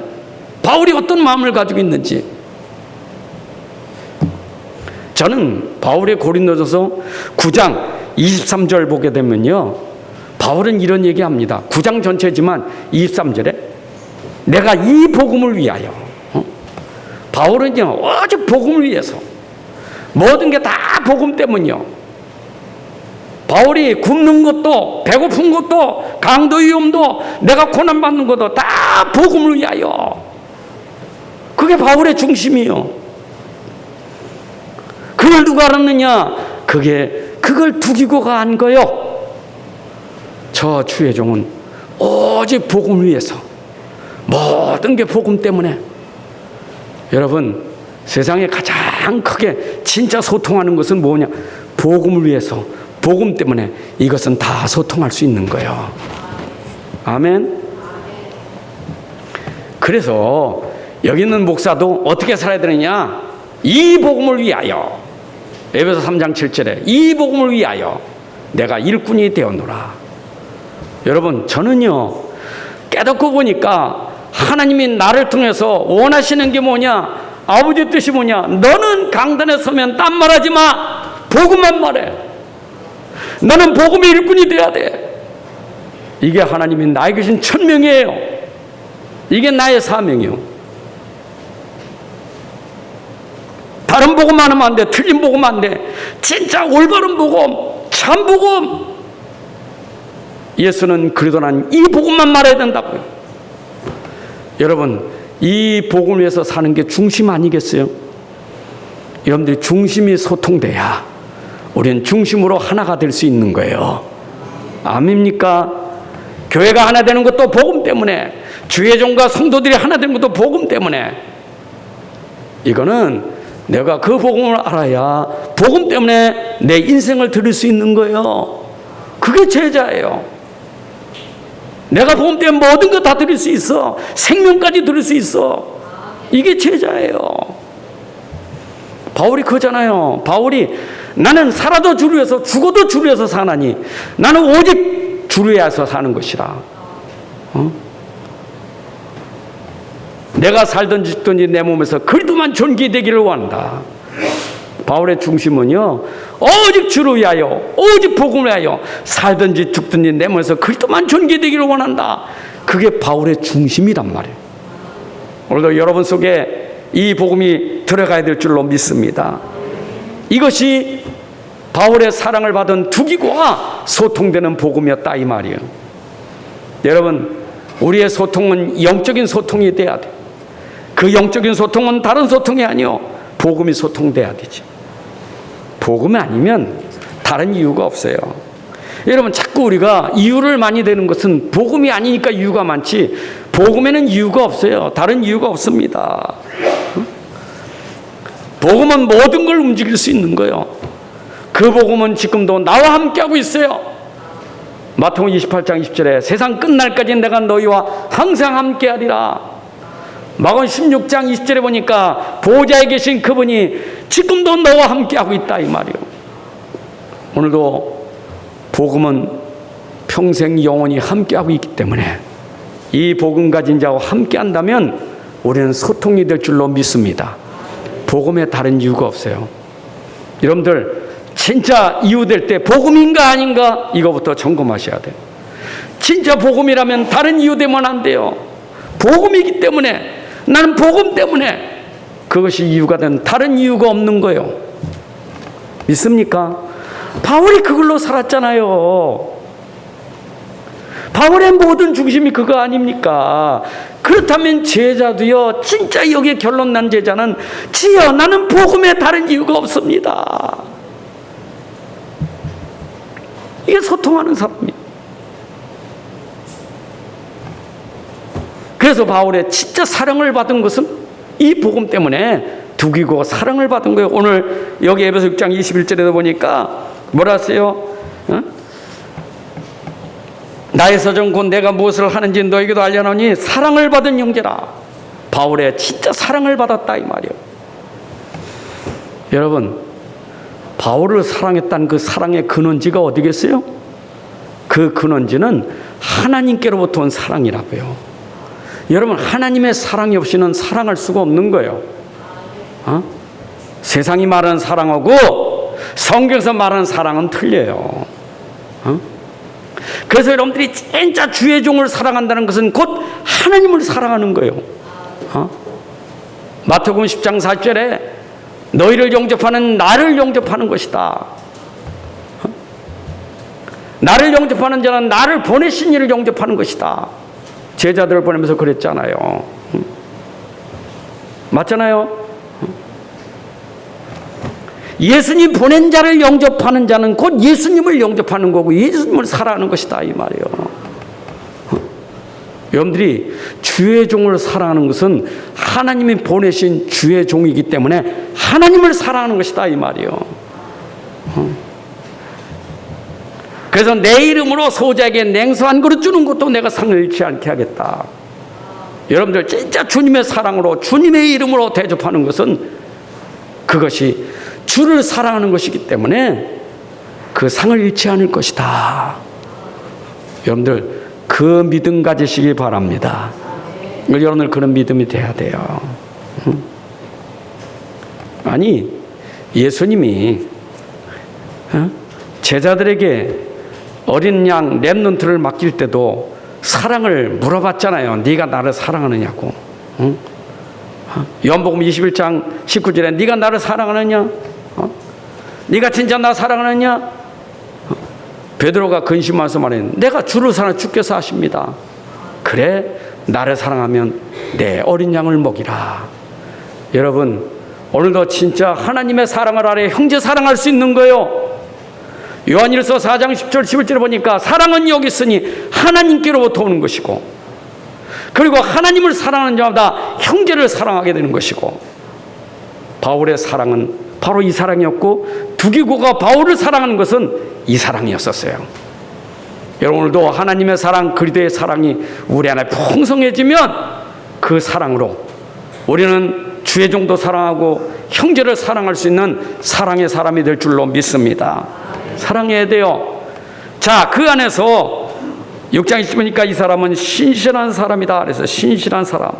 바울이 어떤 마음을 가지고 있는지. 저는 바울의 고린도전서 9장 23절 보게 되면요, 바울은 이런 얘기합니다. 9장 전체지만 23절에 내가 이 복음을 위하여, 바울은요 오직 복음을 위해서, 모든 게 다 복음 때문이요. 바울이 굶는 것도, 배고픈 것도, 강도 위험도, 내가 고난받는 것도 다 복음을 위하여. 그게 바울의 중심이요. 그걸 누가 알았느냐? 그걸 두기고가 한 거요. 저 주의 종은 오직 복음을 위해서, 모든 게 복음 때문에. 여러분, 세상에 가장 크게 진짜 소통하는 것은 뭐냐? 복음을 위해서, 복음 때문에 이것은 다 소통할 수 있는 거예요. 아멘. 그래서 여기 있는 목사도 어떻게 살아야 되느냐? 이 복음을 위하여. 에베소 3장 7절에 이 복음을 위하여 내가 일꾼이 되었노라. 여러분, 저는요 깨닫고 보니까 하나님이 나를 통해서 원하시는 게 뭐냐? 아버지 뜻이 뭐냐? 너는 강단에 서면 딴 말하지 마. 복음만 말해. 너는 복음의 일꾼이 돼야 돼. 이게 하나님이 나에게 주신 천명이에요. 이게 나의 사명이요. 다른 복음만 하면 안 돼. 틀린 복음 안 돼. 진짜 올바른 복음, 참 복음. 예수는 그래도 난 이 복음만 말해야 된다고요. 여러분, 이 복음을 위해서 사는 게 중심 아니겠어요? 여러분들이 중심이 소통돼야 우리는 중심으로 하나가 될 수 있는 거예요. 아멘입니까? 교회가 하나 되는 것도 복음 때문에, 주의 종과 성도들이 하나 되는 것도 복음 때문에. 이거는 내가 그 복음을 알아야 복음 때문에 내 인생을 드릴 수 있는 거예요. 그게 제자예요. 내가 복음 때문에 모든 거 다 드릴 수 있어. 생명까지 드릴 수 있어. 이게 제자예요. 바울이 그거잖아요. 바울이 나는 살아도 주를 위해서 죽어도 주를 위해서 사나니 나는 오직 주를 위해서 사는 것이라. 내가 살든지 죽든지 내 몸에서 그리스도만 존귀되기를 원한다. 바울의 중심은요 오직 주를 위하여, 오직 복음을 위하여 살든지 죽든지 내 몸에서 그리스도만 존귀되기를 원한다. 그게 바울의 중심이란 말이에요. 오늘도 여러분 속에 이 복음이 들어가야 될 줄로 믿습니다. 이것이 바울의 사랑을 받은 두기고와 소통되는 복음이었다 이 말이에요. 여러분, 우리의 소통은 영적인 소통이 돼야 돼. 그 영적인 소통은 다른 소통이 아니요 복음이 소통돼야 되지. 복음이 아니면 다른 이유가 없어요. 여러분, 자꾸 우리가 이유를 많이 대는 것은 복음이 아니니까 이유가 많지, 복음에는 이유가 없어요. 다른 이유가 없습니다. 복음은 모든 걸 움직일 수 있는 거예요. 그 복음은 지금도 나와 함께하고 있어요. 마태복음 28장 20절에 세상 끝날까지 내가 너희와 항상 함께하리라. 마가복음 16장 20절에 보니까 보좌에 계신 그분이 지금도 너와 함께하고 있다 이 말이요. 오늘도 복음은 평생 영원히 함께하고 있기 때문에 이 복음 가진 자와 함께한다면 우리는 소통이 될 줄로 믿습니다. 복음에 다른 이유가 없어요. 여러분들 진짜 이유될 때 복음인가 아닌가 이거부터 점검하셔야 돼요. 진짜 복음이라면 다른 이유 되면 안 돼요. 복음이기 때문에, 나는 복음 때문에, 그것이 이유가 된 다른 이유가 없는 거예요. 믿습니까? 바울이 그걸로 살았잖아요. 바울의 모든 중심이 그거 아닙니까? 그렇다면 제자도요, 진짜 여기에 결론 난 제자는 주여 나는 복음에 다른 이유가 없습니다. 이게 소통하는 사람이에요. 그래서 바울의 진짜 사랑을 받은 것은 이 복음 때문에 두기고 사랑을 받은 거예요. 오늘 여기 에베소 6장 21절에도 보니까 뭐라 하세요? 나의 서정 곧 내가 무엇을 하는지 너에게도 알려노니 사랑을 받은 형제라. 바울의 진짜 사랑을 받았다 이 말이에요. 여러분, 바울을 사랑했다는 그 사랑의 근원지가 어디겠어요? 그 근원지는 하나님께로부터 온 사랑이라고요. 여러분, 하나님의 사랑이 없이는 사랑할 수가 없는 거예요. 세상이 말하는 사랑하고 성경에서 말하는 사랑은 틀려요. 그래서 여러분들이 진짜 주의 종을 사랑한다는 것은 곧 하나님을 사랑하는 거예요. 마태복음 10장 4절에 너희를 영접하는 나를 영접하는 것이다. 나를 영접하는 자는 나를 보내신 이를 영접하는 것이다. 제자들을 보내면서 그랬잖아요. 맞잖아요. 예수님 보낸 자를 영접하는 자는 곧 예수님을 영접하는 거고 예수님을 사랑하는 것이다 이 말이에요. 여러분들이 주의 종을 사랑하는 것은 하나님이 보내신 주의 종이기 때문에 하나님을 사랑하는 것이다 이 말이에요. 그래서 내 이름으로 소자에게 냉수 한 그릇 주는 것도 내가 상을 잃지 않게 하겠다. 여러분들 진짜 주님의 사랑으로 주님의 이름으로 대접하는 것은 그것이 주를 사랑하는 것이기 때문에 그 상을 잃지 않을 것이다. 여러분들 그 믿음 가지시기 바랍니다. 여러분들 그런 믿음이 돼야 돼요. 아니 예수님이 제자들에게 어린 양 렘넌트를 맡길 때도 사랑을 물어봤잖아요. 네가 나를 사랑하느냐고. 요한복음 21장 19절에 네가 나를 사랑하느냐? 네가 진짜 나 사랑하느냐? 베드로가 근심하면서 말했는데 내가 주를 사랑하는 주께서 하십니다. 그래 나를 사랑하면 내 어린 양을 먹이라. 여러분 오늘도 진짜 하나님의 사랑을 아래 형제 사랑할 수 있는 거예요. 요한일서 4장 10절 11절에 보니까 사랑은 여기 있으니 하나님께로부터 오는 것이고 그리고 하나님을 사랑하는 자마다 형제를 사랑하게 되는 것이고 바울의 사랑은 바로 이 사랑이었고 두기고가 바울을 사랑하는 것은 이 사랑이었었어요. 여러분 오늘도 하나님의 사랑 그리스도의 사랑이 우리 안에 풍성해지면 그 사랑으로 우리는 주의 종도 사랑하고 형제를 사랑할 수 있는 사랑의 사람이 될 줄로 믿습니다. 사랑해야 돼요. 자, 그 안에서 6장 20보니까 이 사람은 신실한 사람이다. 그래서 신실한 사람.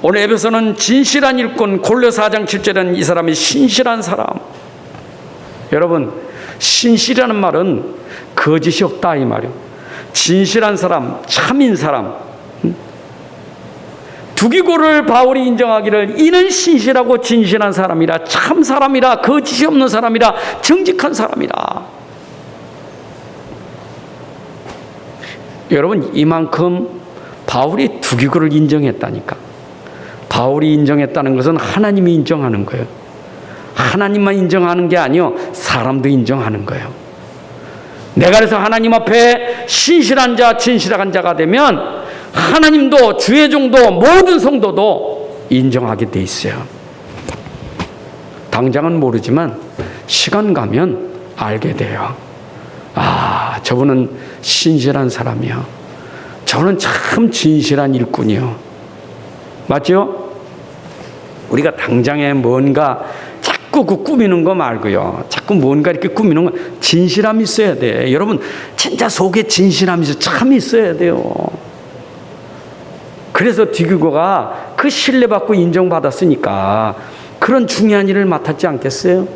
오늘 에베소는 진실한 일꾼, 골로새 4장 7절에는 이 사람이 신실한 사람. 여러분 신실이라는 말은 거짓이 없다 이 말이에요. 진실한 사람, 참인 사람. 두기고를 바울이 인정하기를 이는 신실하고 진실한 사람이라 참 사람이라 거짓이 없는 사람이라 정직한 사람이라. 여러분 이만큼 바울이 두기고를 인정했다니까. 바울이 인정했다는 것은 하나님이 인정하는 거예요. 하나님만 인정하는 게 아니요 사람도 인정하는 거예요. 내가 그래서 하나님 앞에 신실한 자 진실한 자가 되면 하나님도 주의 종도 모든 성도도 인정하게 돼 있어요. 당장은 모르지만 시간 가면 알게 돼요. 아, 저분은 신실한 사람이요. 저는 참 진실한 일꾼이요. 맞죠? 우리가 당장에 뭔가 자꾸 그 꾸미는 거 말고요. 자꾸 뭔가 이렇게 꾸미는 거, 진실함이 있어야 돼. 여러분, 진짜 속에 진실함이 참 있어야 돼요. 그래서 디귿거가 그 신뢰받고 인정받았으니까 그런 중요한 일을 맡았지 않겠어요?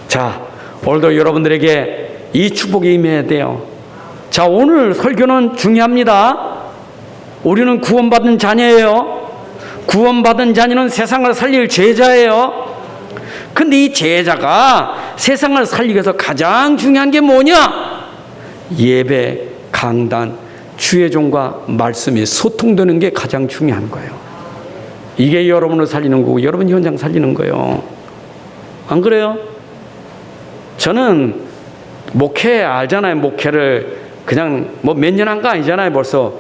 자, 오늘도 여러분들에게 이 축복이 임해야 돼요. 자, 오늘 설교는 중요합니다. 우리는 구원받은 자녀예요. 구원받은 자녀는 세상을 살릴 제자예요. 근데 이 제자가 세상을 살리기 위해서 가장 중요한 게 뭐냐? 예배, 강단, 주의 종과 말씀이 소통되는 게 가장 중요한 거예요. 이게 여러분을 살리는 거고 여러분 현장 살리는 거예요. 안 그래요? 저는 목회 알잖아요. 목회를 그냥 뭐 몇 년 한 거 아니잖아요. 벌써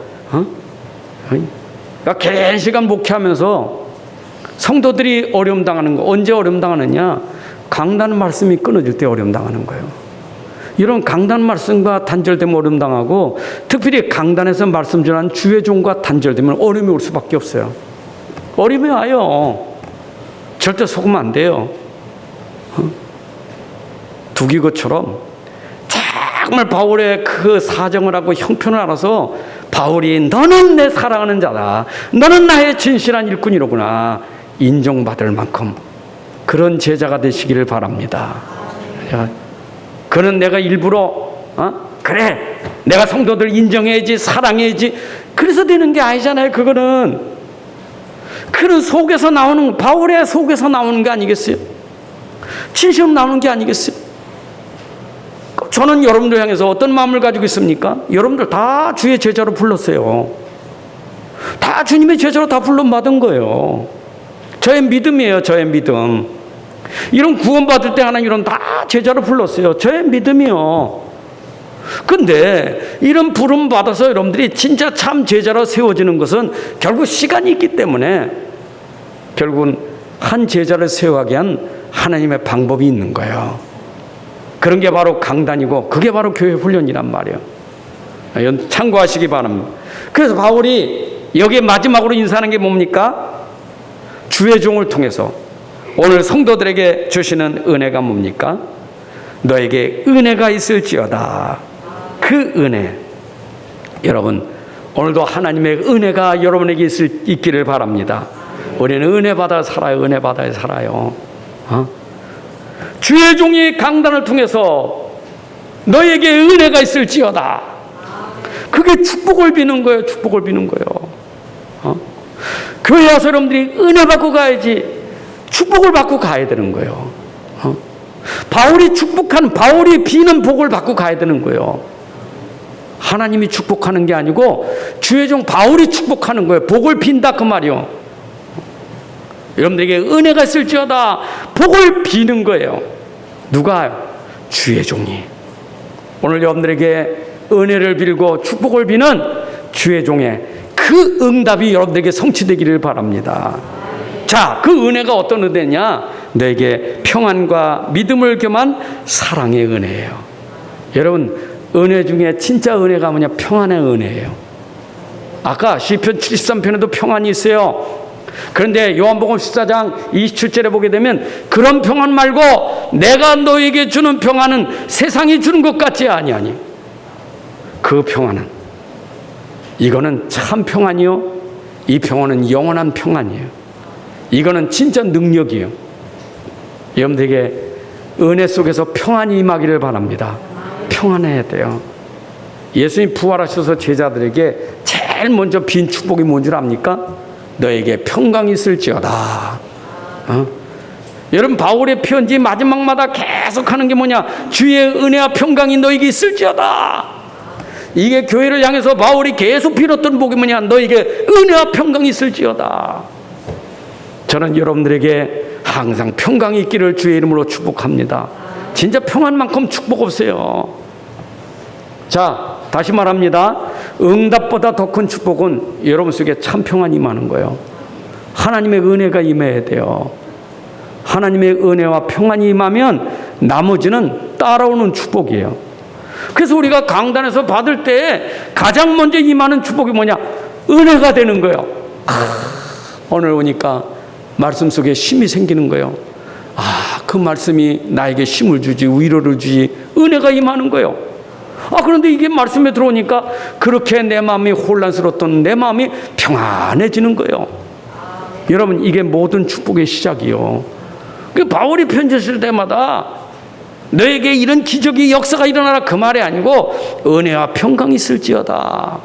그러니까 긴 시간 목회하면서 성도들이 어려움 당하는 거, 언제 어려움 당하느냐? 강단 말씀이 끊어질 때 어려움 당하는 거예요. 이런 강단 말씀과 단절되면 어려움 당하고, 특별히 강단에서 말씀 전한 주의 종과 단절되면 어려움이 올 수밖에 없어요. 어려움이 와요. 절대 속으면 안 돼요. 두기고처럼 정말 바울의 그 사정을 하고 형편을 알아서 바울이 너는 내 사랑하는 자다, 너는 나의 진실한 일꾼이로구나 인정받을 만큼 그런 제자가 되시기를 바랍니다. 그는 내가 일부러 그래 내가 성도들 인정해야지 사랑해야지 그래서 되는 게 아니잖아요. 그거는 속에서 나오는, 바울의 속에서 나오는 게 아니겠어요? 진심 나오는 게 아니겠어요? 저는 여러분들 향해서 어떤 마음을 가지고 있습니까? 여러분들 다 주의 제자로 불렀어요. 다 주님의 제자로 다 불러받은 거예요. 저의 믿음이에요. 저의 믿음. 이런 구원받을 때 하나님 이런 다 제자로 불렀어요. 저의 믿음이요. 근데 이런 부름 받아서 여러분들이 진짜 참 제자로 세워지는 것은 결국 시간이 있기 때문에 결국은 한 제자를 세워가게 한 하나님의 방법이 있는 거예요. 그런 게 바로 강단이고 그게 바로 교회 훈련이란 말이에요. 참고하시기 바랍니다. 그래서 바울이 여기에 마지막으로 인사하는 게 뭡니까? 주의 종을 통해서 오늘 성도들에게 주시는 은혜가 뭡니까? 너에게 은혜가 있을지어다. 그 은혜, 여러분 오늘도 하나님의 은혜가 여러분에게 있기를 바랍니다. 우리는 은혜 받아 살아요. 은혜 받아 살아요. 주의 종이 강단을 통해서 너에게 은혜가 있을지어다. 그게 축복을 비는 거예요. 축복을 비는 거예요. 교회 와서 여러분들이 은혜 받고 가야지 축복을 받고 가야 되는 거예요. 바울이 비는 복을 받고 가야 되는 거예요. 하나님이 축복하는 게 아니고 주의 종 바울이 축복하는 거예요. 복을 빈다 그 말이요. 여러분들에게 은혜가 있을지어다. 복을 비는 거예요. 누가? 주의 종이. 오늘 여러분들에게 은혜를 빌고 축복을 비는 주의 종의 그 응답이 여러분들에게 성취되기를 바랍니다. 자, 그 은혜가 어떤 은혜냐? 너에게 평안과 믿음을 겸한 사랑의 은혜예요. 여러분, 은혜 중에 진짜 은혜가 뭐냐? 평안의 은혜예요. 아까 시편 73편에도 평안이 있어요. 그런데 요한복음 14장 27절에 보게 되면 그런 평안 말고 내가 너에게 주는 평안은 세상이 주는 것 같지 아니하니. 그 평안은, 이거는 참 평안이요. 이 평안은 영원한 평안이에요. 이거는 진짜 능력이에요. 여러분들에게 은혜 속에서 평안이 임하기를 바랍니다. 평안해야 돼요. 예수님 부활하셔서 제자들에게 제일 먼저 빈 축복이 뭔 줄 압니까? 너에게 평강이 있을지어다. 여러분 바울의 편지 마지막마다 계속 하는 게 뭐냐? 주의 은혜와 평강이 너에게 있을지어다. 이게 교회를 향해서 바울이 계속 빌었던 복이 뭐냐? 너에게 은혜와 평강이 있을지어다. 저는 여러분들에게 항상 평강이 있기를 주의 이름으로 축복합니다. 진짜 평안만큼 축복 없어요. 자, 다시 말합니다. 응답보다 더 큰 축복은 여러분 속에 참 평안이 임하는 거예요. 하나님의 은혜가 임해야 돼요. 하나님의 은혜와 평안이 임하면 나머지는 따라오는 축복이에요. 그래서 우리가 강단에서 받을 때 가장 먼저 임하는 축복이 뭐냐? 은혜가 되는 거예요. 오늘 오니까 말씀 속에 힘이 생기는 거예요. 아, 그 말씀이 나에게 힘을 주지, 위로를 주지, 은혜가 임하는 거예요. 아, 그런데 이게 말씀에 들어오니까 그렇게 내 마음이 혼란스러웠던 내 마음이 평안해지는 거예요. 여러분, 이게 모든 축복의 시작이요. 바울이 편지 쓸 때마다 너에게 이런 기적의 역사가 일어나라, 그 말이 아니고 은혜와 평강이 있을지어다.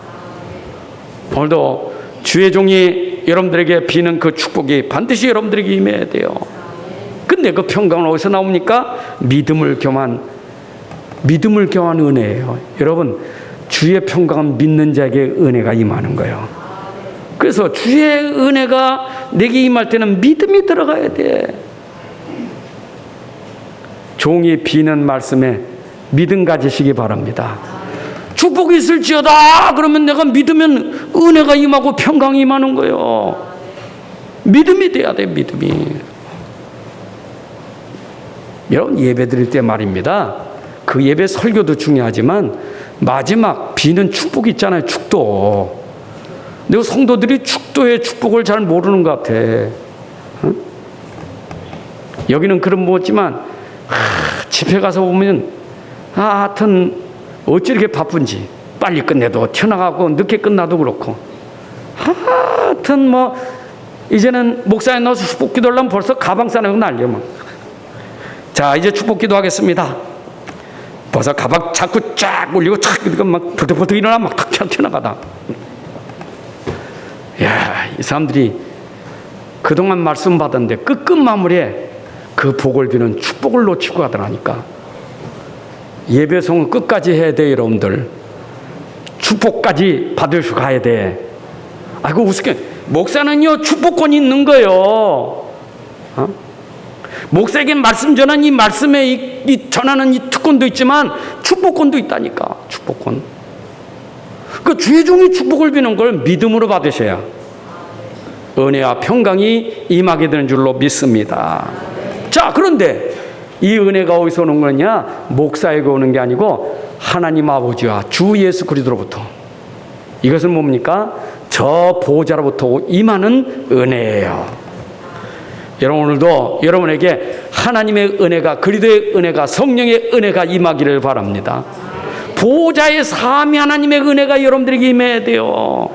오늘도 주의 종이 여러분들에게 비는 그 축복이 반드시 여러분들에게 임해야 돼요. 근데 그 평강은 어디서 나옵니까? 믿음을 겸한 은혜예요. 여러분, 주의 평강은 믿는 자에게 은혜가 임하는 거예요. 그래서 주의 은혜가 내게 임할 때는 믿음이 들어가야 돼. 종이 비는 말씀에 믿음 가지시기 바랍니다. 축복이 있을지어다 그러면 내가 믿으면 은혜가 임하고 평강이 임하는 거예요. 믿음이 돼야 돼, 믿음이. 여러분, 예배 드릴 때 말입니다, 그 예배 설교도 중요하지만 마지막 비는 축복이 있잖아요. 축도. 근데 성도들이 축도의 축복을 잘 모르는 것 같아. 응? 여기는 그런 뭐지만 집회 가서 보면 하여튼 어찌 이렇게 바쁜지, 빨리 끝내도 튀어나가고 늦게 끝나도 그렇고, 하여튼 뭐 이제는 목사에 나와서 축복 기도하려면 벌써 가방 싸내고 난리야. 막. 자, 이제 축복 기도하겠습니다. 벌써 가방 자꾸 쫙 올리고 쫙 막 버덕버덕 일어나 막 탁 튀어나가다. 야, 이 사람들이 그동안 말씀 받았는데 끝끝 마무리에 그 복을 비는 축복을 놓치고 가더라니까. 예배송은 끝까지 해야 돼, 여러분들. 축복까지 받을 수 가야 돼. 아이고, 우습게. 목사는요, 축복권이 있는 거예요. 어? 목사에게 말씀 전하는 이 말씀에 이 전하는 이 특권도 있지만 축복권도 있다니까. 축복권. 그 주의 종이 축복을 비는 걸 믿음으로 받으셔야 은혜와 평강이 임하게 되는 줄로 믿습니다. 자, 그런데 이 은혜가 어디서 오는 거냐? 목사에게 오는 게 아니고 하나님 아버지와 주 예수 그리스도로부터. 이것은 뭡니까? 저 보호자로부터 임하는 은혜예요. 여러분, 오늘도 여러분에게 하나님의 은혜가, 그리스도의 은혜가, 성령의 은혜가 임하기를 바랍니다. 보호자의 사함이 하나님의 은혜가 여러분들에게 임해야 돼요.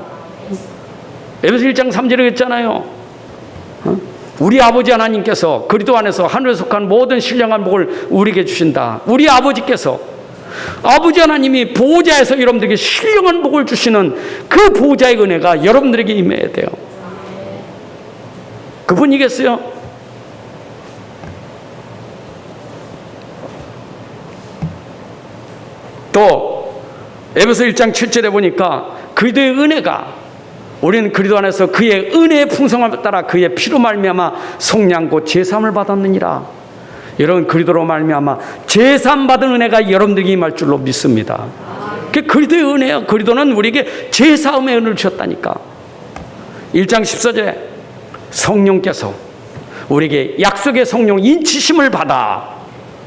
에베소 1장 3절에 했잖아요. 우리 아버지 하나님께서 그리스도 안에서 하늘에 속한 모든 신령한 복을 우리에게 주신다. 우리 아버지께서, 아버지 하나님이 보호자에서 여러분들에게 신령한 복을 주시는 그 보호자의 은혜가 여러분들에게 임해야 돼요. 그분이겠어요? 또 에베소 1장 7절에 보니까 그리스도의 은혜가, 우리는 그리스도 안에서 그의 은혜의 풍성함을 따라 그의 피로 말미암아 속량 곧 제사함을 받았느니라. 여러분, 그리스도로 말미암아 제사함 받은 은혜가 여러분들에게 임할 줄로 믿습니다. 그게 그리스도의 은혜예요. 그리스도는 우리에게 제사함의 은혜를 주셨다니까. 1장 14절에 성령께서 우리에게 약속의 성령 인치심을 받아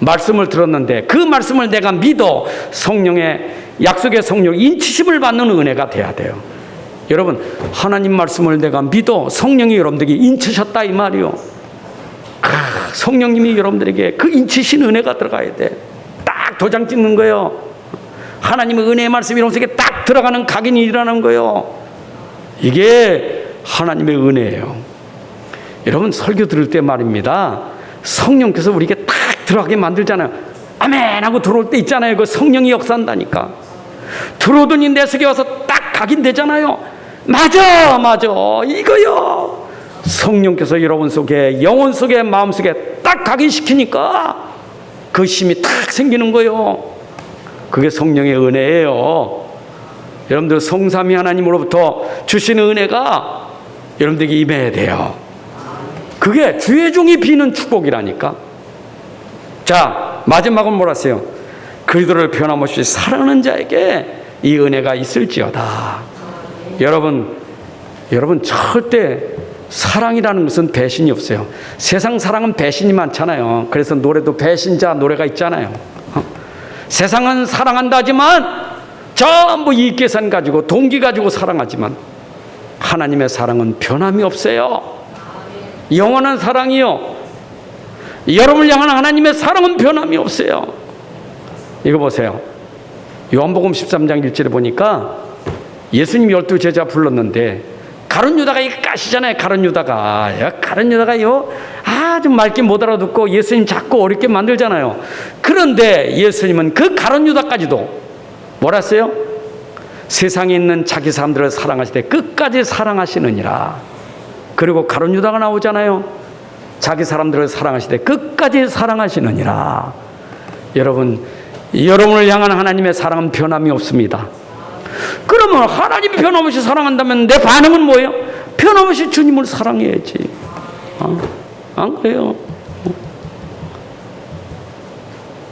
말씀을 들었는데 그 말씀을 내가 믿어 성령의 약속의 성령 인치심을 받는 은혜가 돼야 돼요. 여러분, 하나님 말씀을 내가 믿어 성령이 여러분들에게 인치셨다 이 말이요. 성령님이 여러분들에게 그 인치신 은혜가 들어가야 돼. 딱 도장 찍는 거예요. 하나님의 은혜의 말씀이 여러분에게 딱 들어가는 각인이 일어나는 거예요. 이게 하나님의 은혜예요. 여러분, 설교 들을 때 말입니다, 성령께서 우리에게 딱 들어가게 만들잖아요. 아멘 하고 들어올 때 있잖아요. 그 성령이 역사한다니까. 들어오더니 내 속에 와서 딱 각인되잖아요. 맞아 이거요. 성령께서 여러분 속에, 영혼 속에, 마음 속에 딱 각인시키니까 그 힘이 딱 생기는 거예요. 그게 성령의 은혜예요. 여러분들, 성삼위 하나님으로부터 주시는 은혜가 여러분들에게 임해야 돼요. 그게 주의 종이 비는 축복이라니까. 자, 마지막은 뭐라어요? 그리스도를 변함없이 사랑하는 자에게 이 은혜가 있을지어다. 여러분 절대 사랑이라는 것은 배신이 없어요. 세상 사랑은 배신이 많잖아요. 그래서 노래도 배신자 노래가 있잖아요. 세상은 사랑한다 하지만 전부 이익계산 가지고 동기 가지고 사랑하지만 하나님의 사랑은 변함이 없어요. 영원한 사랑이요. 여러분을 향한 하나님의 사랑은 변함이 없어요. 이거 보세요. 요한복음 13장 1절에 보니까 예수님 12제자 불렀는데 가룟 유다가 이거 까시잖아요. 가룟 유다가요 아주 맑게 못 알아듣고 예수님 자꾸 어렵게 만들잖아요. 그런데 예수님은 그 가룟 유다까지도 뭐라 했어요? 세상에 있는 자기 사람들을 사랑하실 때 끝까지 사랑하시느니라. 그리고 가룟 유다가 나오잖아요. 자기 사람들을 사랑하실 때 끝까지 사랑하시느니라. 여러분을 향한 하나님의 사랑은 변함이 없습니다. 그러면 하나님이 변함없이 사랑한다면 내 반응은 뭐예요? 변함없이 주님을 사랑해야지. 안 그래요?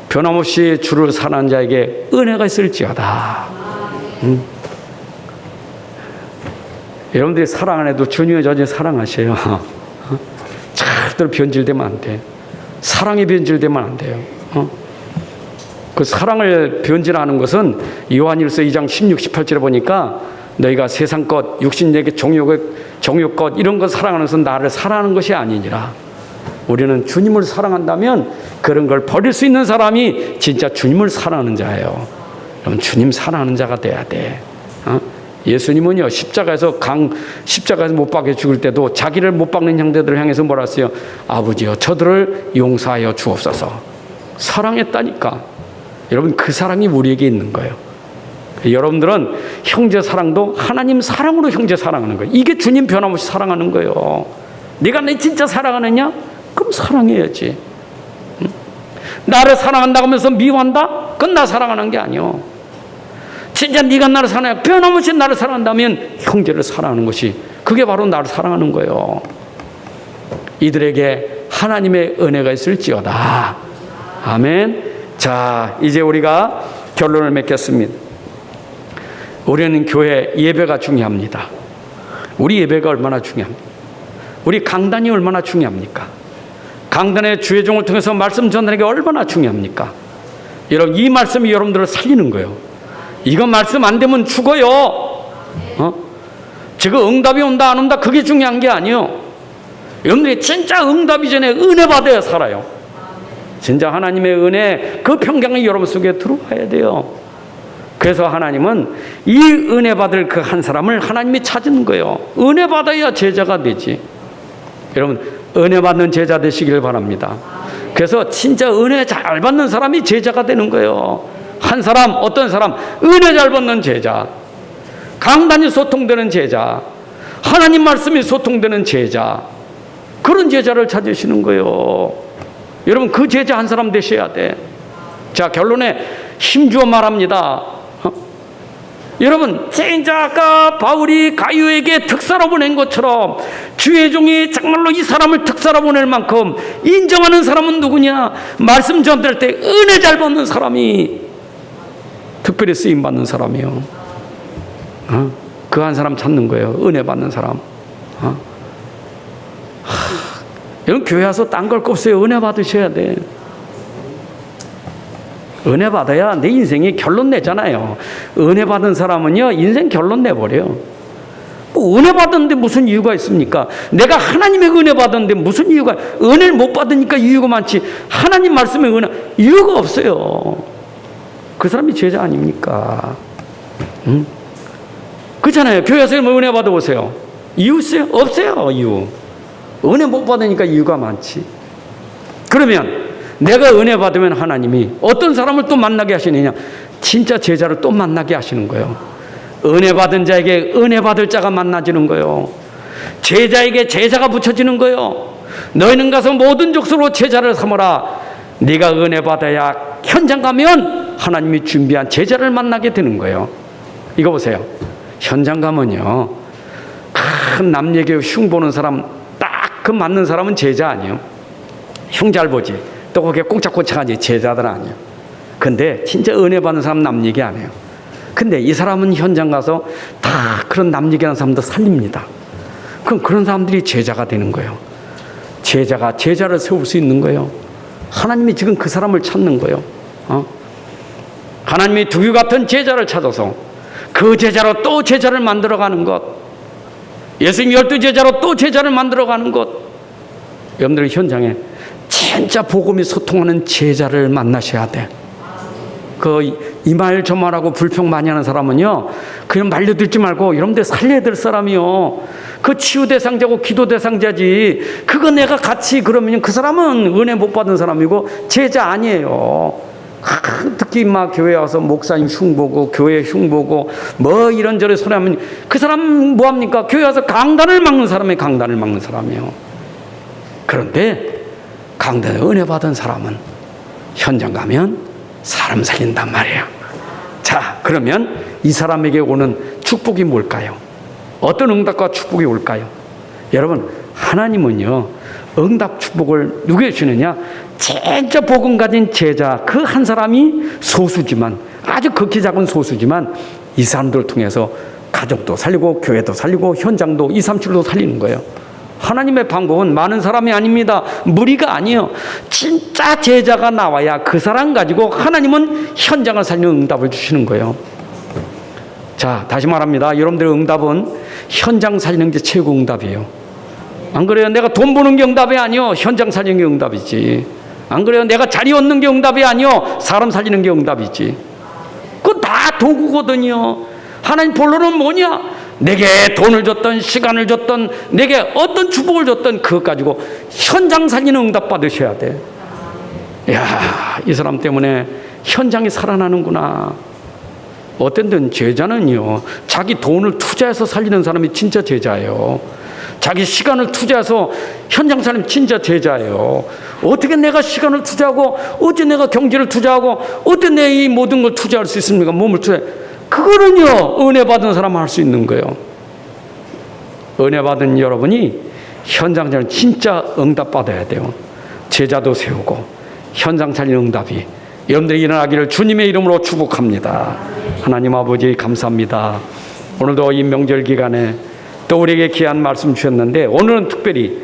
변함없이 주를 사랑하는 자에게 은혜가 있을지어다. 여러분들이 사랑 안 해도 주님을 저전히 사랑하셔요. 절대로 변질되면 안 돼. 사랑이 변질되면 안 돼요. 그 사랑을 변질하는 것은 요한일서 2장 16, 18절에 보니까 너희가 세상 것, 육신에게 정욕 것 이런 것 사랑하는 것은 나를 사랑하는 것이 아니니라. 우리는 주님을 사랑한다면 그런 걸 버릴 수 있는 사람이 진짜 주님을 사랑하는 자예요. 여러분 주님 사랑하는 자가 돼야 돼. 예수님은요 십자가에서 못 박혀 죽을 때도 자기를 못 박는 형제들을 향해서 뭐라 했어요? 아버지여 저들을 용서하여 주옵소서. 사랑했다니까. 여러분 그 사랑이 우리에게 있는 거예요. 여러분들은 형제 사랑도 하나님 사랑으로 형제 사랑하는 거예요. 이게 주님 변함없이 사랑하는 거예요. 네가 내 진짜 사랑하느냐? 그럼 사랑해야지. 나를 사랑한다고 하면서 미워한다? 그건 나 사랑하는 게 아니요. 진짜 네가 나를 사랑해 변함없이 나를 사랑한다면 형제를 사랑하는 것이 그게 바로 나를 사랑하는 거예요. 이들에게 하나님의 은혜가 있을지어다. 아멘. 자, 이제 우리가 결론을 맺겠습니다. 우리는 교회 예배가 중요합니다. 우리 예배가 얼마나 중요합니까? 우리 강단이 얼마나 중요합니까? 강단의 주의 종을 통해서 말씀 전하는 게 얼마나 중요합니까? 여러분 이 말씀이 여러분들을 살리는 거예요. 이거 말씀 안 되면 죽어요. 지금 응답이 온다 안 온다 그게 중요한 게 아니에요. 여러분들이 진짜 응답이 전에 은혜 받아야 살아요. 진짜 하나님의 은혜 그 평강이 여러분 속에 들어와야 돼요. 그래서 하나님은 이 은혜 받을 그 한 사람을 하나님이 찾은 거예요. 은혜 받아야 제자가 되지. 여러분 은혜 받는 제자 되시길 바랍니다. 그래서 진짜 은혜 잘 받는 사람이 제자가 되는 거예요. 한 사람 어떤 사람 은혜 잘 받는 제자, 강단이 소통되는 제자, 하나님 말씀이 소통되는 제자, 그런 제자를 찾으시는 거예요. 여러분 그 제자 한 사람 되셔야 돼. 자 결론에 힘주어 말합니다. 여러분 진짜 아까 바울이 가룟에게 특사로 보낸 것처럼 주의 종이 정말로 이 사람을 특사로 보낼 만큼 인정하는 사람은 누구냐? 말씀 전할 때 은혜 잘 받는 사람이 특별히 쓰임받는 사람이요. 그 한 사람 찾는 거예요. 은혜 받는 사람. 여러분 교회 와서 딴 걸 거 없어요. 은혜 받으셔야 돼. 은혜 받아야 내 인생이 결론 내잖아요. 은혜 받은 사람은요 인생 결론 내버려요. 뭐 은혜 받았는데 무슨 이유가 있습니까? 내가 하나님의 은혜 받았는데 무슨 이유가, 은혜를 못 받으니까 이유가 많지 하나님 말씀에 은혜 이유가 없어요. 그 사람이 제자 아닙니까? 그렇잖아요. 교회에서 은혜 받아보세요. 이유 있어요? 없어요. 이유. 은혜 못 받으니까 이유가 많지. 그러면 내가 은혜 받으면 하나님이 어떤 사람을 또 만나게 하시느냐? 진짜 제자를 또 만나게 하시는 거예요. 은혜 받은 자에게 은혜 받을 자가 만나지는 거예요. 제자에게 제자가 붙여지는 거예요. 너희는 가서 모든 족속으로 제자를 삼으라. 네가 은혜 받아야 현장 가면 하나님이 준비한 제자를 만나게 되는 거예요. 이거 보세요. 현장 가면요 큰 남 얘기 흉 보는 사람 딱 그 맞는 사람은 제자 아니에요. 흉 잘 보지 또 그게 꽁짝꽁짝하지 제자들 아니에요. 근데 진짜 은혜 받는 사람 남 얘기 안 해요. 근데 이 사람은 현장 가서 다 그런 남 얘기하는 사람도 살립니다. 그럼 그런 사람들이 제자가 되는 거예요. 제자가 제자를 세울 수 있는 거예요. 하나님이 지금 그 사람을 찾는 거예요. 하나님이 두유 같은 제자를 찾아서 그 제자로 또 제자를 만들어가는 것, 예수님 12 제자로 또 제자를 만들어가는 것, 여러분들의 현장에 진짜 복음이 소통하는 제자를 만나셔야 돼. 이 말 저 말하고 불평 많이 하는 사람은요, 그냥 말려들지 말고 여러분들 살려야 될 사람이요. 그 치유 대상자고 기도 대상자지. 그거 내가 같이 그러면 그 사람은 은혜 못 받은 사람이고 제자 아니에요. 특히 막 교회 와서 목사님 흉보고 교회 흉보고 뭐 이런저런 소리 하면 그 사람 뭐합니까? 교회 와서 강단을 막는 사람이 강단을 막는 사람이에요. 그런데 강단에 은혜 받은 사람은 현장 가면 사람 살린단 말이에요. 자, 그러면 이 사람에게 오는 축복이 뭘까요? 어떤 응답과 축복이 올까요? 여러분, 하나님은요, 응답 축복을 누구에게 주느냐? 진짜 복음 가진 제자 그 한 사람이 소수지만, 아주 극히 작은 소수지만 이 사람들을 통해서 가정도 살리고 교회도 살리고 현장도 237도 살리는 거예요. 하나님의 방법은 많은 사람이 아닙니다. 무리가 아니에요. 진짜 제자가 나와야 그 사람 가지고 하나님은 현장을 살리는 응답을 주시는 거예요. 자, 다시 말합니다. 여러분들의 응답은 현장 살리는 게 최고 응답이에요. 안 그래요? 내가 돈 버는 게 응답이 아니요, 현장 살리는 게 응답이지. 안 그래요? 내가 자리 얻는 게 응답이 아니요, 사람 살리는 게 응답이지. 그거 다 도구거든요. 하나님 본론은 뭐냐? 내게 돈을 줬던 시간을 줬던 내게 어떤 축복을 줬던 그것 가지고 현장 살리는 응답 받으셔야 돼. 이야, 이 사람 때문에 현장이 살아나는구나. 어떤 데는 제자는요, 자기 돈을 투자해서 살리는 사람이 진짜 제자예요. 자기 시간을 투자해서 현장 살리면 진짜 제자예요. 어떻게 내가 시간을 투자하고 어떻게 내가 경제를 투자하고 어떻게 내 이 모든 걸 투자할 수 있습니까? 몸을 투자해. 그거는요, 은혜 받은 사람은 할 수 있는 거예요. 은혜 받은 여러분이 현장에서 진짜 응답 받아야 돼요. 제자도 세우고 현장 살리는 응답이 여러분들이 일어나기를 주님의 이름으로 축복합니다. 하나님 아버지 감사합니다. 오늘도 이 명절 기간에 또 우리에게 귀한 말씀 주셨는데, 오늘은 특별히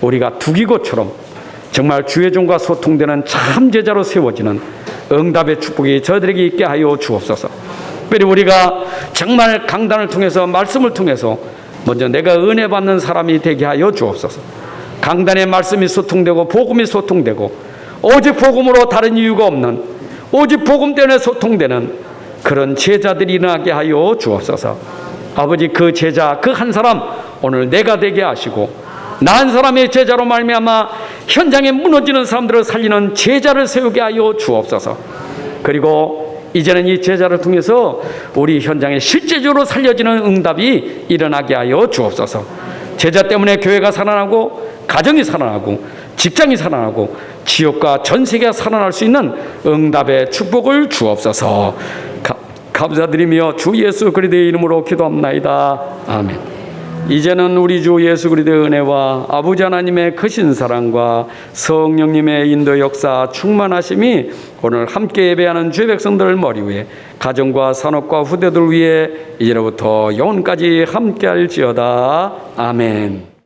우리가 두기고처럼 정말 주의 종과 소통되는 참 제자로 세워지는 응답의 축복이 저희들에게 있게 하여 주옵소서. 특별히 우리가 정말 강단을 통해서 말씀을 통해서 먼저 내가 은혜 받는 사람이 되게 하여 주옵소서. 강단의 말씀이 소통되고 복음이 소통되고 오직 복음으로 다른 이유가 없는, 오직 복음 때문에 소통되는 그런 제자들이 일어나게 하여 주옵소서. 아버지, 그 제자 그 한 사람 오늘 내가 되게 하시고 나 한 사람의 제자로 말미암아 현장에 무너지는 사람들을 살리는 제자를 세우게 하여 주옵소서. 그리고 이제는 이 제자를 통해서 우리 현장에 실제적으로 살려지는 응답이 일어나게 하여 주옵소서. 제자 때문에 교회가 살아나고 가정이 살아나고 직장이 살아나고 지역과 전 세계가 살아날 수 있는 응답의 축복을 주옵소서. 감사드리며 주 예수 그리스도의 이름으로 기도합나이다. 아멘. 이제는 우리 주 예수 그리스도의 은혜와 아버지 하나님의 크신 사랑과 성령님의 인도 역사 충만하심이 오늘 함께 예배하는 주의 백성들 머리 위에 가정과 산업과 후대들 위에 이제로부터 영원까지 함께할지어다. 아멘.